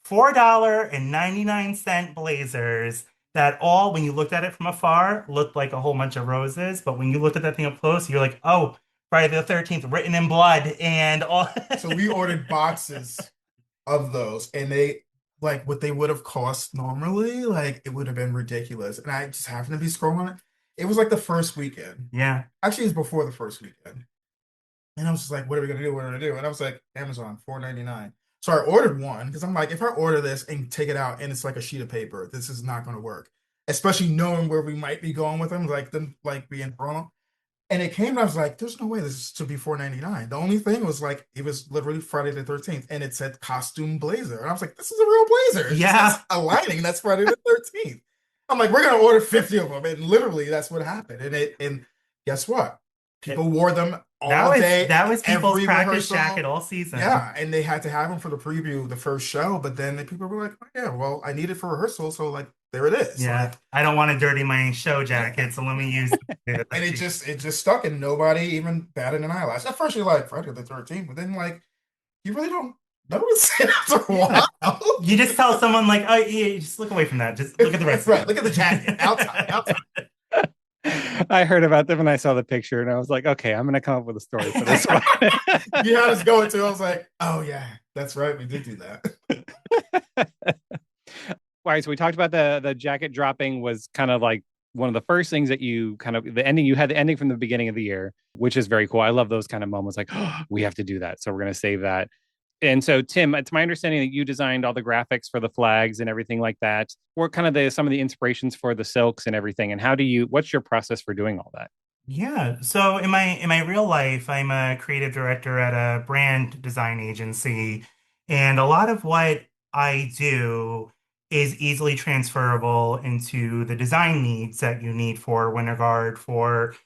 $4.99 blazers that all, when you looked at it from afar, looked like a whole bunch of roses. But when you looked at that thing up close, you're like, oh, Friday the 13th, written in blood and all. So we ordered boxes of those, and they like what they would have cost normally, like it would have been ridiculous. And I just happened to be scrolling it. It was like the first weekend. Yeah. Actually, it was before the first weekend. And I was just like, what are we gonna do? What are we gonna do? And I was like, Amazon, $4.99. So I ordered one because I'm like, if I order this and take it out and it's like a sheet of paper, this is not gonna work. Especially knowing where we might be going with them, like them like being wrong. And it came and I was like, there's no way this should be $4.99. The only thing was like it was literally Friday the 13th and it said costume blazer. And I was like, this is a real blazer. It's Yeah. just a lining that's Friday the 13th. I'm like, we're gonna order 50 of them. And literally that's what happened. And guess what? People wore them all day. That was people's every practice rehearsal. jacket all season. Yeah, and they had to have them for the preview, the first show. But then the people were like, oh, yeah, well, I need it for rehearsal, so like there it is. Yeah, Like, I don't want to dirty my show jacket, so let me use it. and it just stuck, and nobody even batted an eyelash. At first, you're like Friday the 13th, but then like you really don't notice it after a while. You just tell someone like, oh yeah, just look away from that. Just look at the rest. Right, look at the jacket. Outside. I heard about them and I saw the picture and I was like, okay, I'm going to come up with a story for this one. You had us going to. I was like, oh yeah, that's right. We did do that. All right, so we talked about the jacket dropping was kind of like one of the first things that you kind of you had the ending from the beginning of the year, which is very cool. I love those kind of moments like, oh, we have to do that. So we're going to save that. And so, Tim, it's my understanding that you designed all the graphics for the flags and everything like that. What kind of some of the inspirations for the silks and everything? And what's your process for doing all that? Yeah. So in my real life, I'm a creative director at a brand design agency, and a lot of what I do is easily transferable into the design needs that you need for Winter Guard, for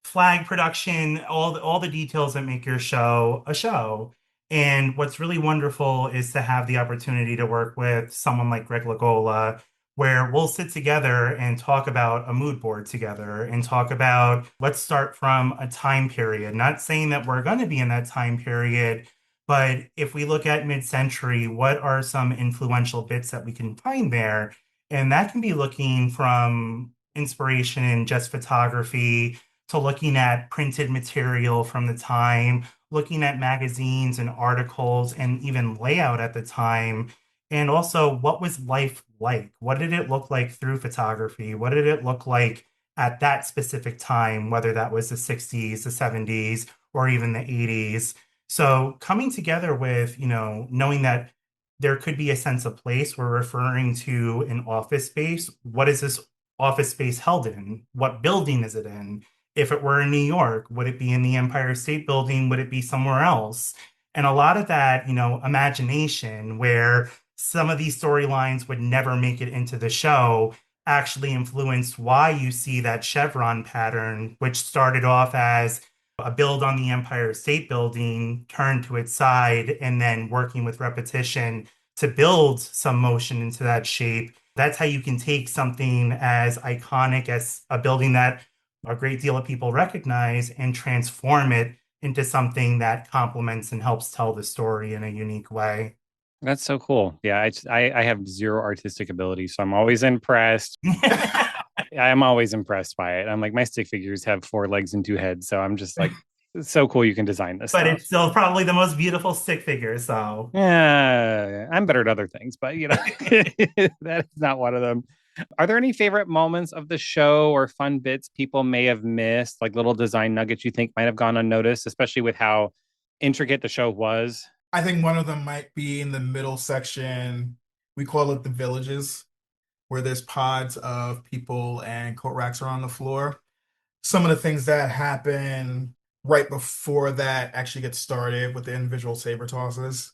flag production, all the details that make your show a show. And what's really wonderful is to have the opportunity to work with someone like Greg Lagola, where we'll sit together and talk about a mood board together and talk about let's start from a time period. Not saying that we're going to be in that time period, but if we look at mid-century, what are some influential bits that we can find there? And that can be looking from inspiration in just photography to looking at printed material from the time, looking at magazines and articles and even layout at the time. And also, what was life like? What did it look like through photography? What did it look like at that specific time, whether that was the 60s, the 70s, or even the 80s? So coming together with, knowing that there could be a sense of place, we're referring to an office space. What is this office space held in? What building is it in? If it were in New York, would it be in the Empire State Building? Would it be somewhere else? And a lot of that, imagination where some of these storylines would never make it into the show actually influenced why you see that chevron pattern, which started off as a build on the Empire State Building, turned to its side, and then working with repetition to build some motion into that shape. That's how you can take something as iconic as a building that a great deal of people recognize and transform it into something that complements and helps tell the story in a unique way. That's so cool. Yeah, I have zero artistic ability, so I'm always impressed. I'm always impressed by it. I'm like, my stick figures have 4 legs and 2 heads, so I'm just like, it's so cool you can design this but stuff. It's still probably the most beautiful stick figure, so. Yeah, I'm better at other things, but that is not one of them. Are there any favorite moments of the show or fun bits people may have missed, like little design nuggets you think might have gone unnoticed, especially with how intricate the show was? I think one of them might be in the middle section. We call it the villages, where there's pods of people and coat racks are on the floor. Some of the things that happen right before that actually get started with the individual saber tosses.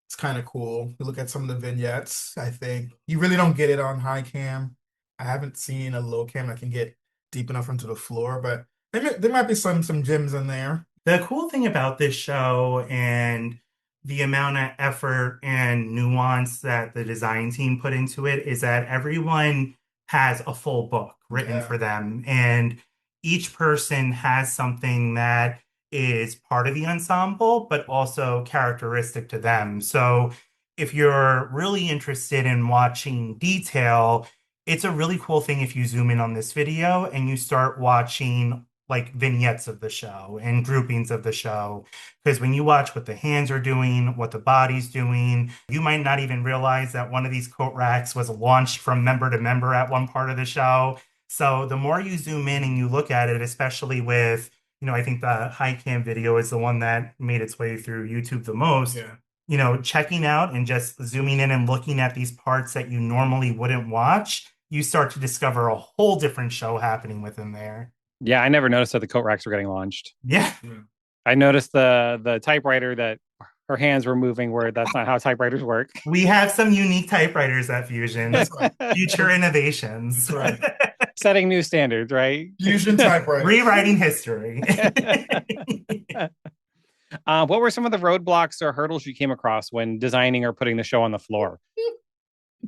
It's kind of cool. You look at some of the vignettes, I think you really don't get it on high cam. I haven't seen a low cam that can get deep enough into the floor, but there might be some gems in there. The cool thing about this show and the amount of effort and nuance that the design team put into it is that everyone has a full book written for them. And each person has something that is part of the ensemble, but also characteristic to them. So if you're really interested in watching detail, it's a really cool thing if you zoom in on this video and you start watching like vignettes of the show and groupings of the show. Because when you watch what the hands are doing, what the body's doing, you might not even realize that one of these coat racks was launched from member to member at one part of the show. So the more you zoom in and you look at it, especially with, I think the high cam video is the one that made its way through YouTube the most. Yeah. Checking out and just zooming in and looking at these parts that you normally wouldn't watch, you start to discover a whole different show happening within there. Yeah, I never noticed that the coat racks were getting launched. Yeah. I noticed the typewriter that her hands were moving where that's not how typewriters work. We have some unique typewriters at Fusion. Future innovations. That's right. Setting new standards, right? Fusion typewriter. Rewriting history. What were some of the roadblocks or hurdles you came across when designing or putting the show on the floor?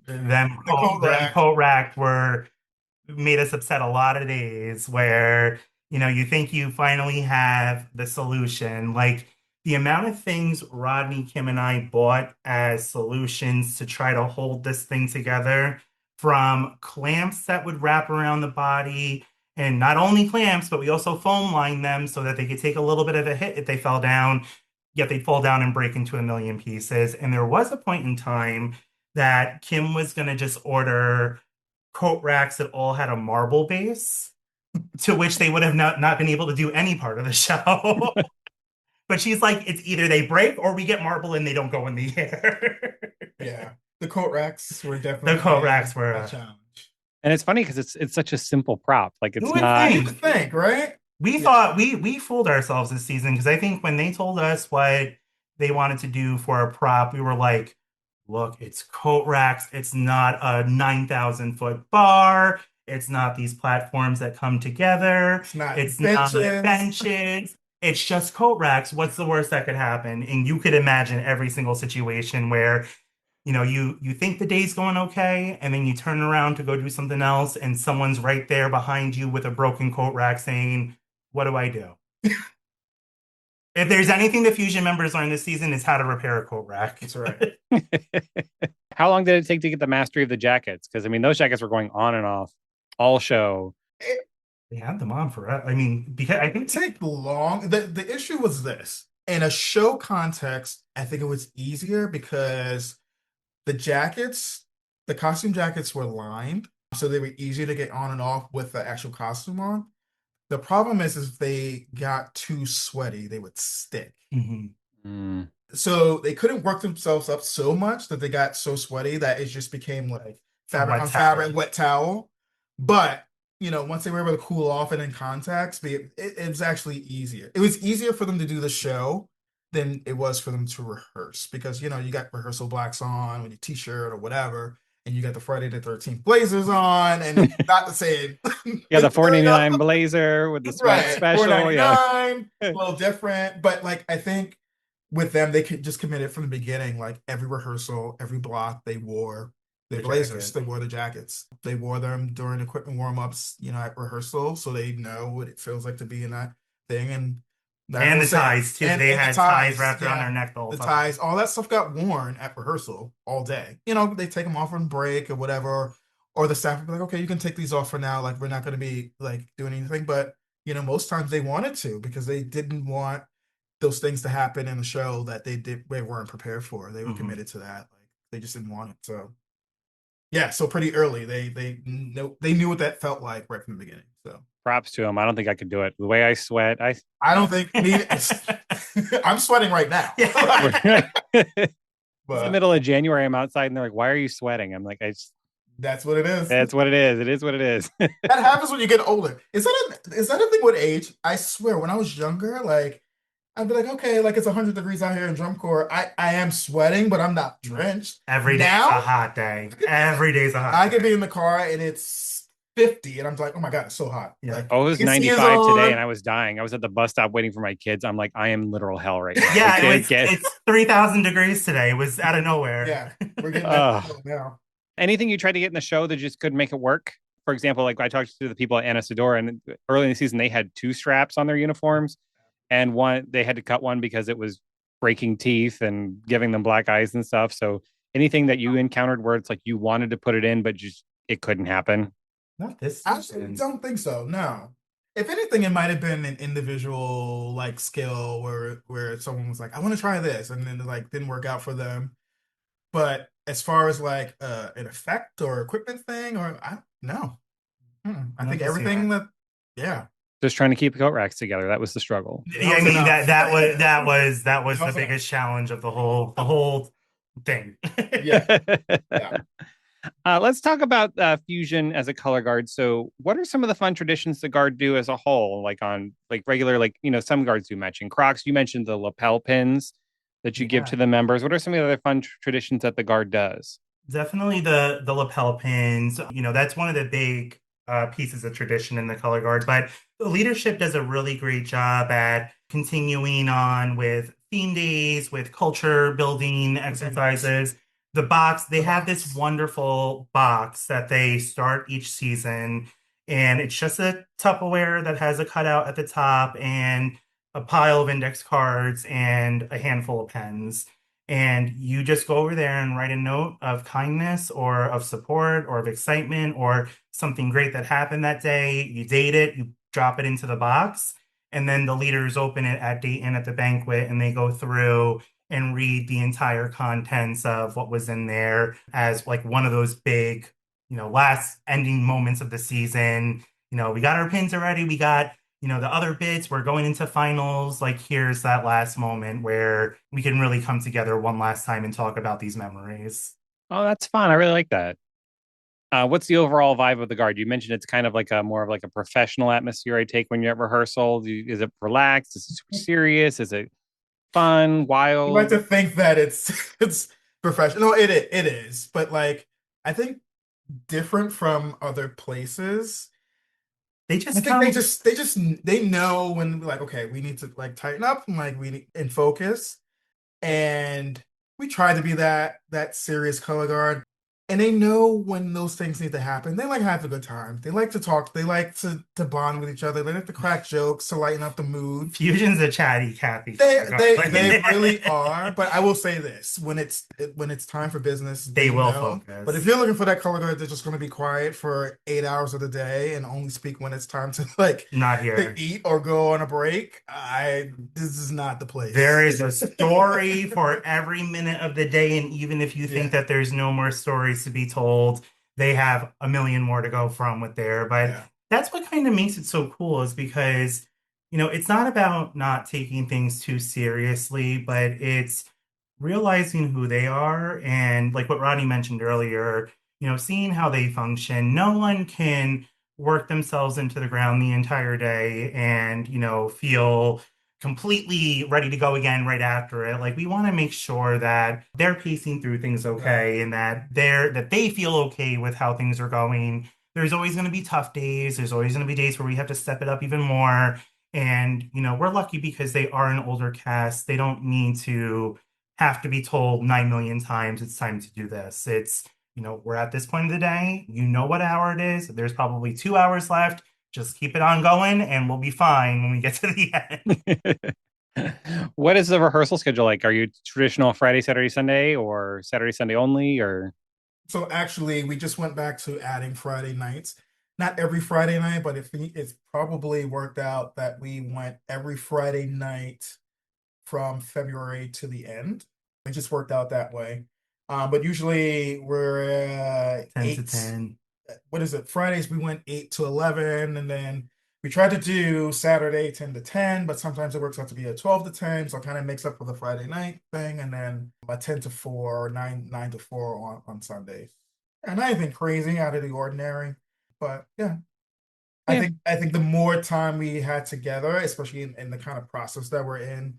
Them coat rack were made us upset a lot of days where, you think you finally have the solution. Like the amount of things Rodney, Kim, and I bought as solutions to try to hold this thing together, from clamps that would wrap around the body, and not only clamps, but we also foam lined them so that they could take a little bit of a hit if they fell down, yet they'd fall down and break into a million pieces. And there was a point in time that Kim was going to just order coat racks that all had a marble base, to which they would have not been able to do any part of the show. But she's like, it's either they break or we get marble and they don't go in the air. Yeah. The coat racks were definitely a challenge. And it's funny because it's such a simple prop. Like it's not. You would think, right? We thought we fooled ourselves this season, because I think when they told us what they wanted to do for a prop, we were like, look, it's coat racks. It's not a 9,000-foot bar. It's not these platforms that come together. It's not benches. It's just coat racks. What's the worst that could happen? And you could imagine every single situation where, you think the day's going okay, and then you turn around to go do something else, and someone's right there behind you with a broken coat rack saying, what do I do? If there's anything the Fusion members learned this season, it's how to repair a coat rack. That's right. How long did it take to get the mastery of the jackets? Because, those jackets were going on and off all show. They had them on forever. Because I think it take long. The issue was this. In a show context, I think it was easier because the costume jackets were lined, so they were easier to get on and off with the actual costume on. The problem is if they got too sweaty, they would stick. Mm-hmm. So they couldn't work themselves up so much that they got so sweaty that it just became like fabric on fabric, wet towel. But, once they were able to cool off and in contacts, it was actually easier. It was easier for them to do the show than it was for them to rehearse, because, you got rehearsal blacks on with your t-shirt or whatever, and you got the Friday the 13th blazers on, and not the same. Yeah, the $4.99 blazer with the sweat special. $4.99, a little different. But I think with them, they could just commit it from the beginning. Like every rehearsal, every block, they wore their blazers. They wore the jackets. They wore them during equipment warm-ups, at rehearsal, so they know what it feels like to be in that thing. And the ties too. They had ties wrapped around their neck the whole time. Ties, all that stuff got worn at rehearsal all day. They take them off on break or whatever, or the staff would be like, "Okay, you can take these off for now. Like we're not going to be doing anything." But most times they wanted to, because they didn't want those things to happen in the show that they weren't prepared for. They were committed to that. They just didn't want it. So yeah, so pretty early they knew what that felt like right from the beginning. So props to them. I don't think I could do it. The way I sweat, I don't think I'm sweating right now. It's the middle of January. I'm outside and they're like, "Why are you sweating?" I'm like, That's what it is. That's what it is. It is what it is. That happens when you get older. Is that a thing with age? I swear, when I was younger, I'd be like, okay, it's 100 degrees out here in drum corps. I am sweating, but I'm not drenched. Every day's a hot day. Every day's a hot day. I could be in the car and it's 50 and I'm like, oh my God, it's so hot. Yeah. It was 95 today and I was dying. I was at the bus stop waiting for my kids. I'm like, I am literal hell right now. Yeah, it's 3,000 degrees today. It was out of nowhere. Yeah, we're getting that now. Anything you tried to get in the show that just couldn't make it work? for example, like I talked to the people at Anasadora, and early in the season they had two straps on their uniforms, and one they had to cut one because it was breaking teeth and giving them black eyes and stuff. So anything that you encountered where it's like you wanted to put it in, but just it couldn't happen. Not this I season. don't think so. No. If anything, it might have been an individual like skill where someone was like, I want to try this, and then it like didn't work out for them. But as far as like an effect or equipment thing, or I no. I Not think this everything year. that yeah. Just trying to keep coat racks together. That was the struggle. Yeah, I was mean enough. that was That the was enough. biggest challenge of the whole thing. Yeah. Yeah. Let's talk about fusion as a color guard. So, what are some of the fun traditions the guard do as a whole? Like on like regular, like some guards do matching Crocs. You mentioned the lapel pins that you give Yeah. to the members. What are some of the other fun traditions that the guard does? Definitely the lapel pins. That's one of the big pieces of tradition in the color guard. But the leadership does a really great job at continuing on with theme days, with culture building exercises. The box, they have this wonderful box that they start each season, and it's just a Tupperware that has a cutout at the top and a pile of index cards and a handful of pens. And you just go over there and write a note of kindness or of support or of excitement or something great that happened that day. You date it, you drop it into the box, and then the leaders open it at Dayton at the banquet and they go through and read the entire contents of what was in there as like one of those big, last ending moments of the season. We got our pins already. We got the other bits, we're going into finals. Like, here's that last moment where we can really come together one last time and talk about these memories. Oh, that's fun. I really like that. What's the overall vibe of the guard? You mentioned it's kind of like a more of like a professional atmosphere I take when you're at rehearsal. Is it relaxed? Is it super serious? Is it fun, You like to wild? think that it's professional. It is, but like I think different from other places. They I just think they come, just they know when like okay, we need to like tighten up and like we need and focus. And we try to be that serious color guard. And they know when those things need to happen. They like have a good time. They like to talk. They like to bond with each other. They like to crack jokes to lighten up the mood. Fusion's a chatty Cathy. They really are. But I will say this: when it's time for business, They they will know. But if focus. you're looking for that color guard, they're just going to be quiet for 8 hours of the day and only speak when it's time to like Not to here. eat or go on a break. This is not the There place. is a story for every minute of the day, and even if you think Yeah, that there's no more stories to be told, they have a million more to go from with there. But yeah. that's what kind of makes it so cool, is because, it's not about not taking things too seriously, but it's realizing who they are and like what Rodney mentioned earlier, seeing how they function. No one can work themselves into the ground the entire day and, feel completely ready to go again right after it. Like, we want to make sure that they're pacing through things Right. okay and that they feel okay with how things are going. There's always going to be tough days. There's always going to be days where we have to step it up even more. And, we're lucky because they are an older cast. They don't need to have to be told 9 million times it's time to do this. It's, we're at this point of the day. You know what hour it is. There's probably 2 hours left. Just keep it on going and we'll be fine when we get to the end. What is the rehearsal schedule like? Are you traditional Friday, Saturday, Sunday, or Saturday, Sunday only? Or So actually, we just went back to adding Friday nights. Not every Friday night, but it's probably worked out that we went every Friday night from February to the end. It just worked out that way. But usually we're 10 to eight. 10. What is it? Fridays we went 8 to 11, and then we tried to do Saturday 10 to 10, but sometimes it works out to be a 12 to 10, so it kind of makes up for the Friday night thing, and then a 10 to 4 or nine to 4 on Sundays. And anything crazy out of the ordinary, but yeah. yeah, I think the more time we had together, especially in the kind of process that we're in,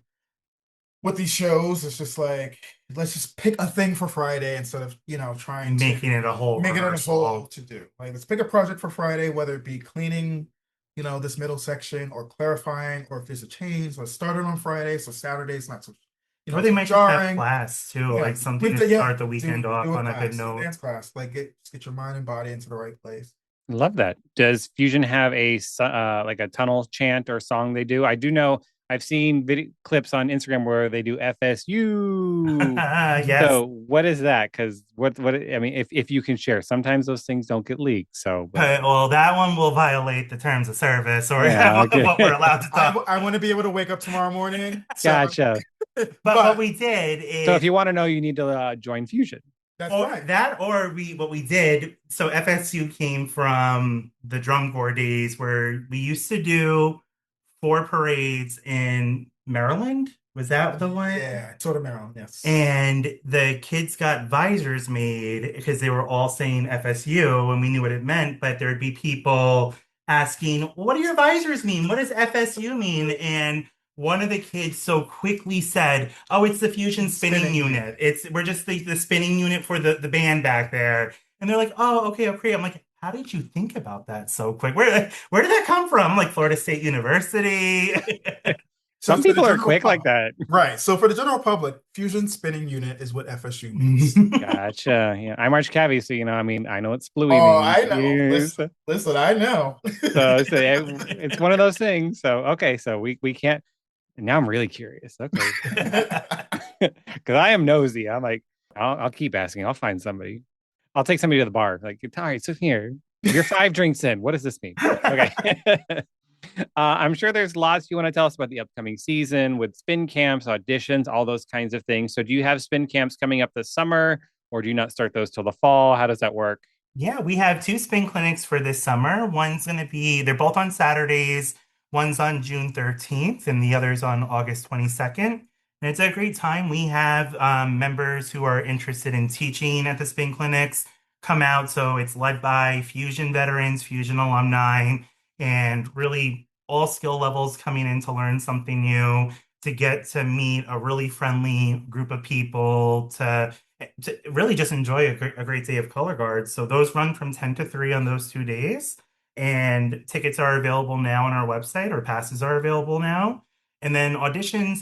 with these shows, it's just like let's just pick a thing for Friday instead of trying to Making it a whole make it a whole rehearsal. to do. Like let's pick a project for Friday, whether it be cleaning, this middle section or clarifying, or if there's a change, let's start it on Friday so Saturday's not so Or they so might just have jarring. class too, Yeah, like something with to the yeah, start the weekend do off a on a good class, do a note. dance class, like get your mind and body into the right place. Love that. Does Fusion have like a tunnel chant or song they do? I do know I've seen video clips on Instagram where they do FSU. Yes. So what is that? Because what I mean, if you can share, sometimes those things don't get leaked. So, but Well, that one will violate the terms of service or yeah, okay, what we're allowed to talk. I want to be able to wake up tomorrow morning. So, gotcha. But what but we did So if is, you want to know, you need to join Fusion. that's or right. that, or we, what we did, so FSU came from the drum corps days where we used to do 4 parades in Maryland. Was that the one? Yeah, sort of Maryland, yes. And the kids got visors made because they were all saying FSU and we knew what it meant, but there'd be people asking, what do your visors mean? What does FSU mean? And one of the kids so quickly said, oh, it's the fusion spinning unit. We're just the spinning unit for the band back there. And they're like, oh, okay. I'm like, how did you think about that so quick? Where did that come from? I'm like Florida State University. So Some for the people are general quick like public, that. right? So for the general public, fusion spinning unit is what FSU means. Gotcha. Yeah, I'm Arch Cavi, so I mean, I know what splooey Oh, means. I know. Yes. Listen, I know. So it's one of those things. So okay, so we can't. Now I'm really curious. Okay, because I am nosy. I'm like, I'll keep asking. I'll find somebody. I'll take somebody to the bar. Like, all right, so here, you're 5 drinks in. What does this mean? Okay. I'm sure there's lots you want to tell us about the upcoming season with spin camps, auditions, all those kinds of things. So, do you have spin camps coming up this summer, or do you not start those till the fall? How does that work? Yeah, we have 2 spin clinics for this summer. They're both on Saturdays. One's on June 13th and the other's on August 22nd. And it's a great time. We have members who are interested in teaching at the spin clinics come out. So it's led by Fusion veterans, Fusion alumni, and really all skill levels coming in to learn something new, to get to meet a really friendly group of people, to really just enjoy a great day of color guards. So those run from 10 to 3 on those 2 days. And tickets are available now on our website, or passes are available now. And then auditioning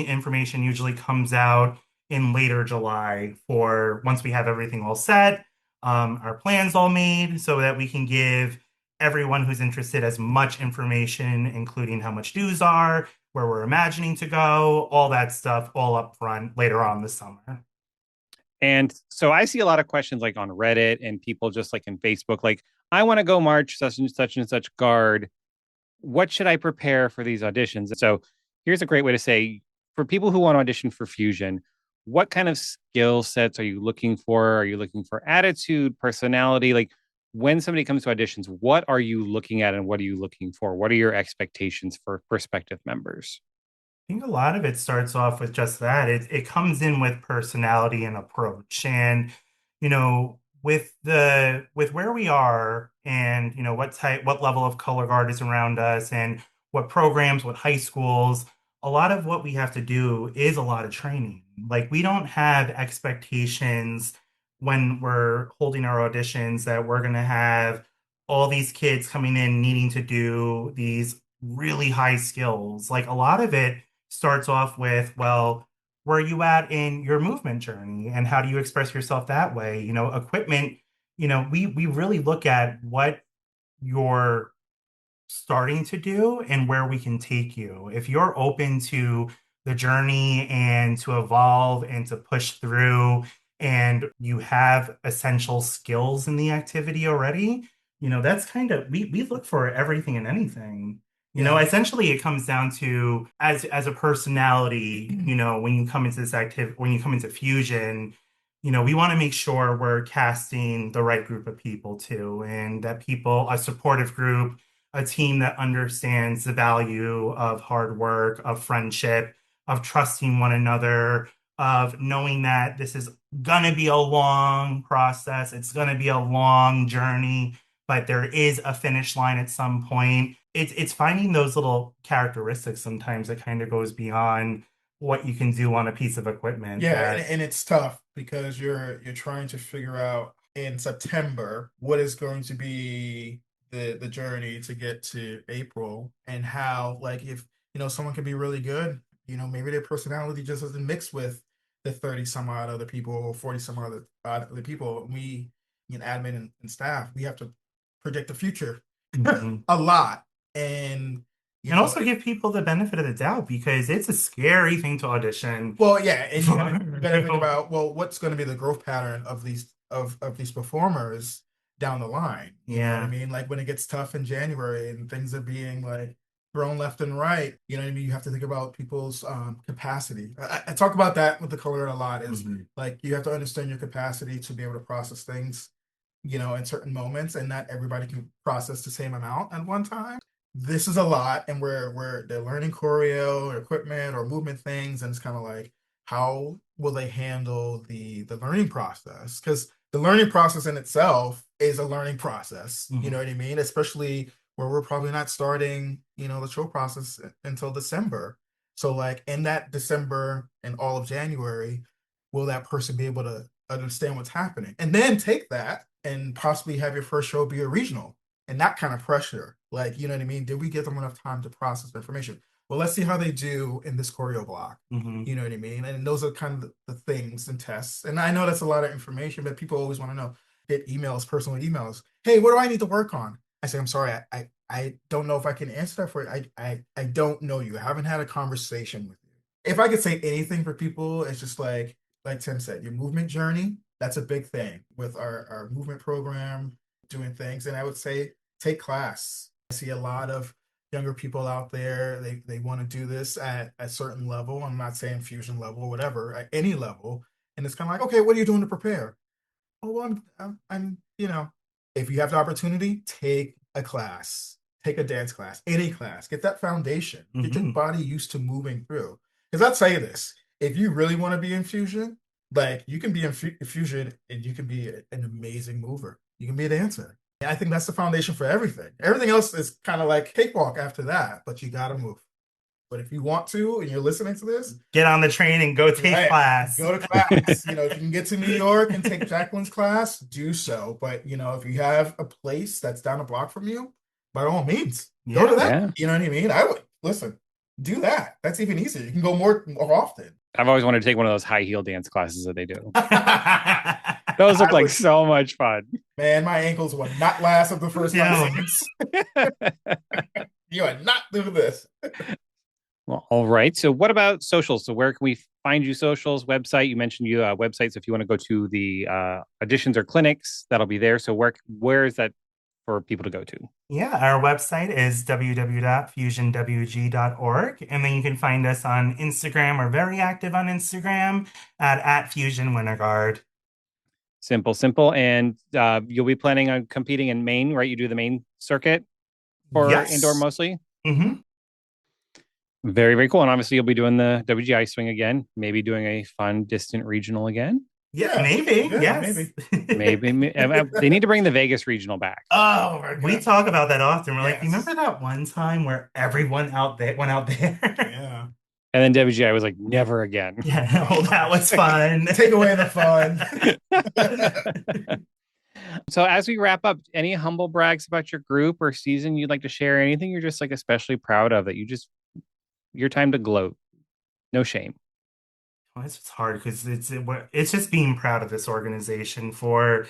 information usually comes out in later July for once we have everything all set, our plans all made so that we can give everyone who's interested as much information, including how much dues are, where we're imagining to go, all that stuff, all up front later on this summer. And so I see a lot of questions like on Reddit and people just like in Facebook, like, I want to go march such and such guard. What should I prepare for these auditions? So here's a great way to say for people who want to audition for Fusion, what kind of skill sets are you looking for? Are you looking for attitude, personality? Like when somebody comes to auditions, what are you looking at and what are you looking for? What are your expectations for prospective members? I think a lot of it starts off with just that. It comes in with personality and approach. And, with where we are and, what level of color guard is around us and what programs, what high schools, a lot of what we have to do is a lot of training. Like we don't have expectations when we're holding our auditions that we're going to have all these kids coming in needing to do these really high skills. Like a lot of it starts off with, well, where are you at in your movement journey and how do you express yourself that way? Equipment, we really look at what you're starting to do and where we can take you. If you're open to the journey and to evolve and to push through and you have essential skills in the activity already, that's kind of we look for everything and anything. Yeah. Essentially it comes down to as a personality, when you come into this activity, when you come into fusion, we want to make sure we're casting the right group of people too, and that people, a supportive group, a team that understands the value of hard work, of friendship, of trusting one another, of knowing that this is going to be a long process. It's going to be a long journey, but there is a finish line at some point. It's finding those little characteristics sometimes that kind of goes beyond what you can do on a piece of equipment. Yeah, and it's tough because you're trying to figure out in September what is going to be the journey to get to April and how, like, if someone can be really good, maybe their personality just doesn't mix with the 30 some odd other people or 40 some other people. admin and staff, we have to predict the future Mhm. a lot. And And also give people the benefit of the doubt because it's a scary thing to audition. well, yeah, and you gotta think for. about, well, what's going to be the growth pattern of these performers down the line. You know what I Yeah. mean? Like when it gets tough in January and things are being like thrown left and right. You know what I mean? You have to think about people's capacity. I talk about that with the color a lot. Is like you have to understand your capacity to be able to process things, in certain moments, and not everybody can process the same amount at one time. This is a lot, and where they're learning choreo or equipment or movement things, and it's kind of like, how will they handle the learning process? Because the learning process in itself is a learning process. You know what I mean? Especially where we're probably not starting, the show process until December. So like in that December and all of January, will that person be able to understand what's happening? And then take that and possibly have your first show be a regional, and that kind of pressure. Like, you know what I mean? Did we give them enough time to process the information? Well, let's see how they do in this choreo block. You know what I mean? And those are kind of the things and tests. And I know that's a lot of information, but people always want to know. Get emails, personal emails. Hey, what do I need to work on? I say, I'm sorry, I don't know if I can answer that for you. I don't know you. I haven't had a conversation with you. If I could say anything for people, it's just like Tim said, your movement journey, that's a big thing with our movement program, doing things. And I would say take class. I see a lot of younger people out there, they want to do this at a certain level. I'm not saying fusion level or whatever, at any level. And it's kind of like, okay, what are you doing to prepare? Oh, well, if you have the opportunity, take a class, take a dance class, any class, get that foundation, get your body used to moving through. Because I'll tell you this, if you really want to be in fusion, like you can be in fusion and you can be an amazing mover. You can be a dancer. I think that's the foundation for everything. Everything else is kind of like cakewalk after that, but you got to move. But if you want to, and you're listening to this, get on the train and go take class. Go to class. If you can get to New York and take Jacqueline's class, do so. But if you have a place that's down a block from you, by all means, go to that. Yeah. You know what I mean? I would listen. Do that. That's even easier. You can go more often. I've always wanted to take one of those high heel dance classes that they do. Those look like so much fun. Man, my ankles would not last up the first 5 seconds. You are not doing this. Well, all right. So what about socials? So where can we find you socials, website? You mentioned you websites. If you want to go to the auditions or clinics, that'll be there. So where is that for people to go to? Yeah, our website is www.fusionwg.org. And then you can find us on Instagram. We're very active on Instagram at Fusion Winterguard. Simple. And you'll be planning on competing in Maine, right? You do the Maine circuit for indoor mostly? Very, very cool. And obviously you'll be doing the WGI swing again, maybe doing a fun distant regional again. Yeah, maybe. Yeah, yes. Maybe. They need to bring the Vegas regional back. Oh, we talk about that often. We're like, remember that one time where everyone went out there? Yeah. And then WGI was like, never again. Yeah, oh, that was fun. Take away the fun. So as we wrap up, any humble brags about your group or season you'd like to share? Anything you're just like especially proud of that your time to gloat? No shame. Well, it's hard because it's just being proud of this organization for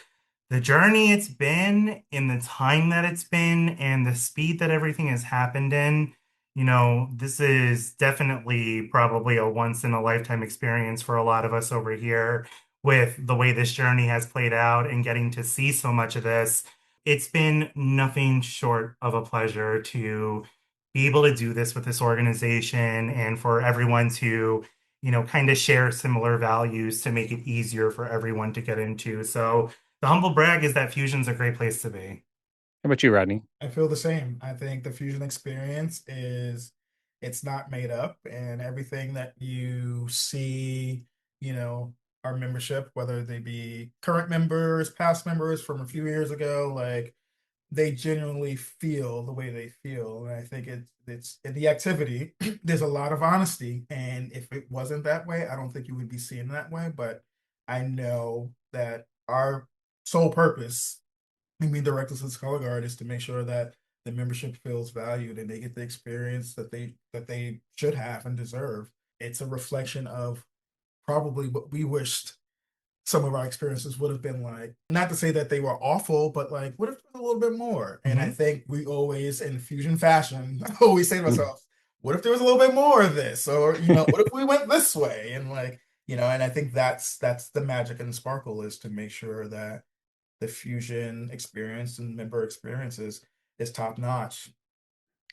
the journey it's been, in the time that it's been, and the speed that everything has happened in. This is definitely probably a once in a lifetime experience for a lot of us over here with the way this journey has played out and getting to see so much of this. It's been nothing short of a pleasure to be able to do this with this organization and for everyone to kind of share similar values to make it easier for everyone to get into. So the humble brag is that Fusion's a great place to be. How about you, Rodney? I feel the same. I think the Fusion experience it's not made up, and everything that you see, our membership, whether they be current members, past members from a few years ago, like they genuinely feel the way they feel. And I think it's in the activity, there's a lot of honesty. And if it wasn't that way, I don't think you would be seeing that way. But I know that our sole purpose, being directors of Color Guard, is to make sure that the membership feels valued and they get the experience that they should have and deserve. It's a reflection of probably what we wished some of our experiences would have been like. Not to say that they were awful, but like, what if there was a little bit more? And I think we always, in fusion fashion, always say to ourselves, what if there was a little bit more of this? Or, what if we went this way? And like, and I think that's the magic and the sparkle, is to make sure that the fusion experience and member experiences is top notch.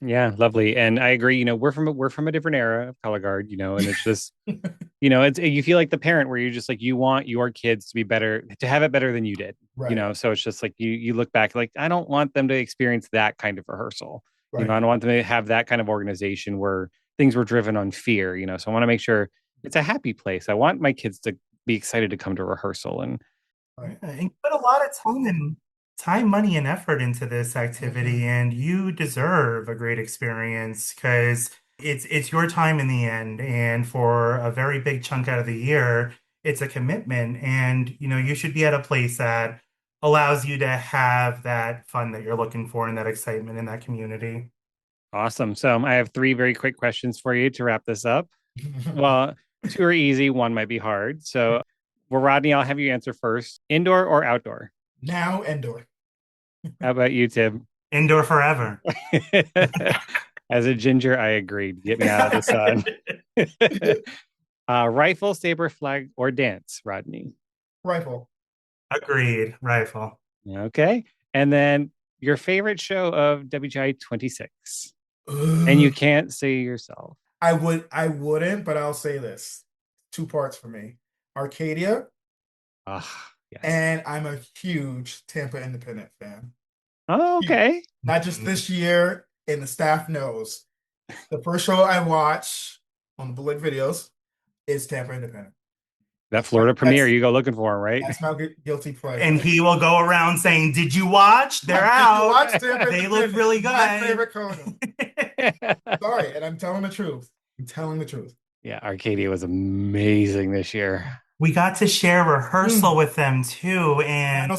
Yeah, lovely. And I agree, we're from a different era of color guard, and it's just, it's you feel like the parent where you're just like you want your kids to be better, to have it better than you did. Right. So it's just like you look back like I don't want them to experience that kind of rehearsal. Right. I don't want them to have that kind of organization where things were driven on fear, so I want to make sure it's a happy place. I want my kids to be excited to come to rehearsal. And Yeah, and you put a lot of time, money, and effort into this activity, and you deserve a great experience because it's your time in the end, and for a very big chunk out of the year, it's a commitment, and you should be at a place that allows you to have that fun that you're looking for and that excitement in that community. awesome. So I have three very quick questions for you to wrap this up. Well, two are easy, one might be hard. So, well, Rodney, I'll have you answer first. Indoor or outdoor? Now indoor. How about you, Tim? Indoor forever. As a ginger, I agreed. Get me out of the sun. Rifle, saber, flag, or dance, Rodney? Rifle. Agreed. Rifle. Okay. And then your favorite show of WGI 26. Ugh. And you can't say yourself. I wouldn't, but I'll say this. Two parts for me. Arcadia. Yes. And I'm a huge Tampa Independent fan. Oh, okay. Not just this year, and the staff knows. The first show I watch on the Bullet videos is Tampa Independent. That Florida premiere, you go looking for him, right? That's my guilty pleasure. And he will go around saying, "Did you watch? They're out. Watch Tampa They look really good." My favorite Conan. Sorry, and I'm telling the truth. Yeah, Arcadia was amazing this year. We got to share rehearsal with them too, and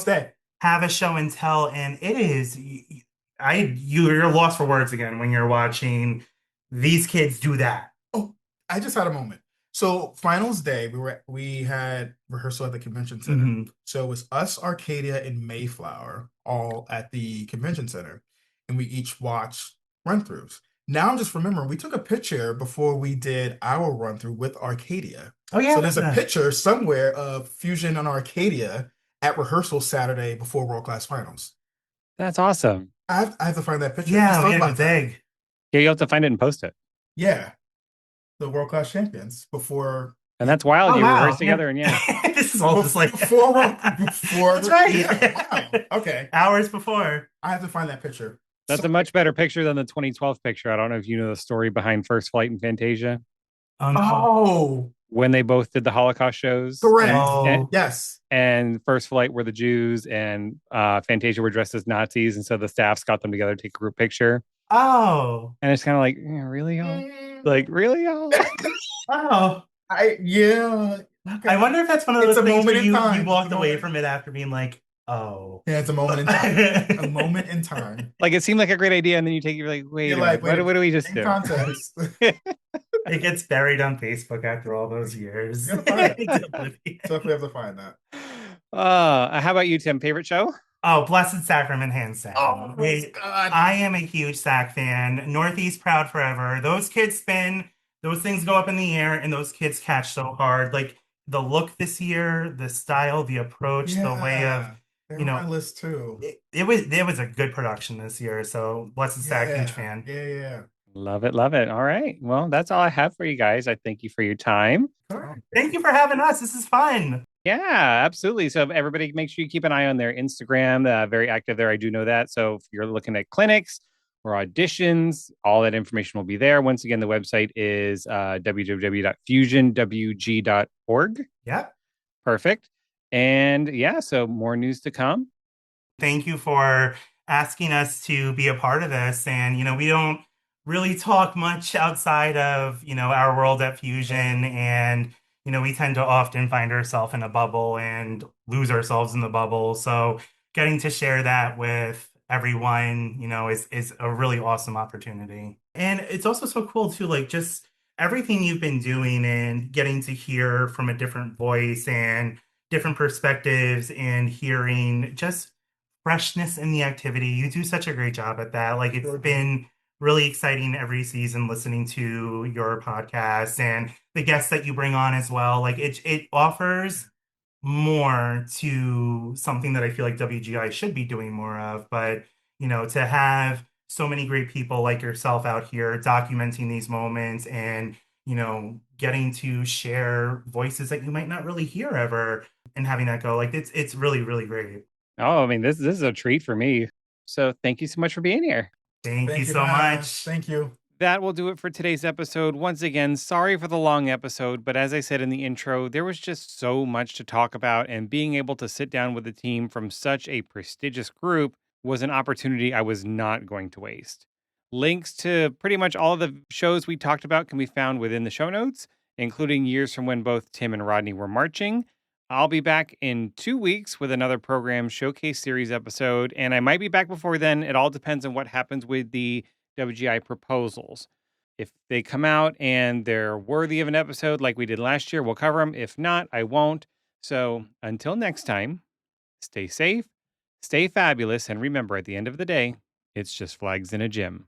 have a show and tell. And it is, you're lost for words again when you're watching these kids do that. Oh, I just had a moment. So finals day, we had rehearsal at the convention center. Mm-hmm. So it was us, Arcadia, and Mayflower all at the convention center, and we each watched run-throughs. Now I'm just remembering, we took a picture before we did our run-through with Arcadia. Oh yeah. So there's a picture somewhere of Fusion on Arcadia at rehearsal Saturday before World Class Finals. That's awesome. I have to find that picture. Yeah, we had a big. Yeah, you have to find it and post it. Yeah. The World Class Champions before. And that's wild. You rehearsed together, and this is all just like before. That's right. Yeah. Wow. Okay. Hours before. I have to find that picture. That's a much better picture than the 2012 picture. I don't know if you know the story behind First Flight and Fantasia. Oh. When they both did the Holocaust shows. Correct. Yes. And First Flight were the Jews, and Fantasia were dressed as Nazis, and so the staffs got them together to take a group picture. Oh. And it's kind of like, really, y'all? Like, really, y'all? Oh. Yeah. Okay. I wonder if that's one of those things where you walked away from it after being like, oh. Yeah, it's a moment in time. A moment in time. Like, it seemed like a great idea, and then you're like, wait a minute, what do we just do? Context. It gets buried on Facebook after all those years. Definitely have to find that. How about you, Tim? Favorite show? Oh, Blessed Sacrament, hands down. Oh, God. I am a huge SAC fan. Northeast proud forever. Those kids spin, those things go up in the air, and those kids catch so hard. Like the look this year, the style, the approach, the way of, my list too. It was a good production this year. So Blessed Sac, huge fan. Yeah. Love it. All right. Well, that's all I have for you guys. I thank you for your time. Thank you for having us. This is fun. Yeah, absolutely. So everybody, make sure you keep an eye on their Instagram. Very active there. I do know that. So if you're looking at clinics or auditions, all that information will be there. Once again, the website is www.fusionwg.org. Yeah. Perfect. And yeah, so more news to come. Thank you for asking us to be a part of this. And, we don't really talk much outside of, our world at Fusion. And, we tend to often find ourselves in a bubble and lose ourselves in the bubble. So getting to share that with everyone, is a really awesome opportunity. And it's also so cool too, like just everything you've been doing and getting to hear from a different voice and different perspectives and hearing just freshness in the activity. You do such a great job at that. Like it's been really exciting every season listening to your podcast and the guests that you bring on as well. Like it offers more to something that I feel like WGI should be doing more of. But, to have so many great people like yourself out here documenting these moments and, getting to share voices that you might not really hear ever and having that go, like it's really, really great. Oh, I mean, this is a treat for me. So thank you so much for being here. Thank you Thank you so for having us. much. Thank you. That will do it for today's episode. Once again, sorry for the long episode, but as I said in the intro, there was just so much to talk about, and being able to sit down with a team from such a prestigious group was an opportunity I was not going to waste. Links to pretty much all of the shows we talked about can be found within the show notes, including years from when both Tim and Rodney were marching. I'll be back in 2 weeks with another program showcase series episode, and I might be back before then. It all depends on what happens with the WGI proposals. If they come out and they're worthy of an episode like we did last year, we'll cover them. If not, I won't. So until next time, stay safe, stay fabulous, and remember at the end of the day, it's just flags in a gym.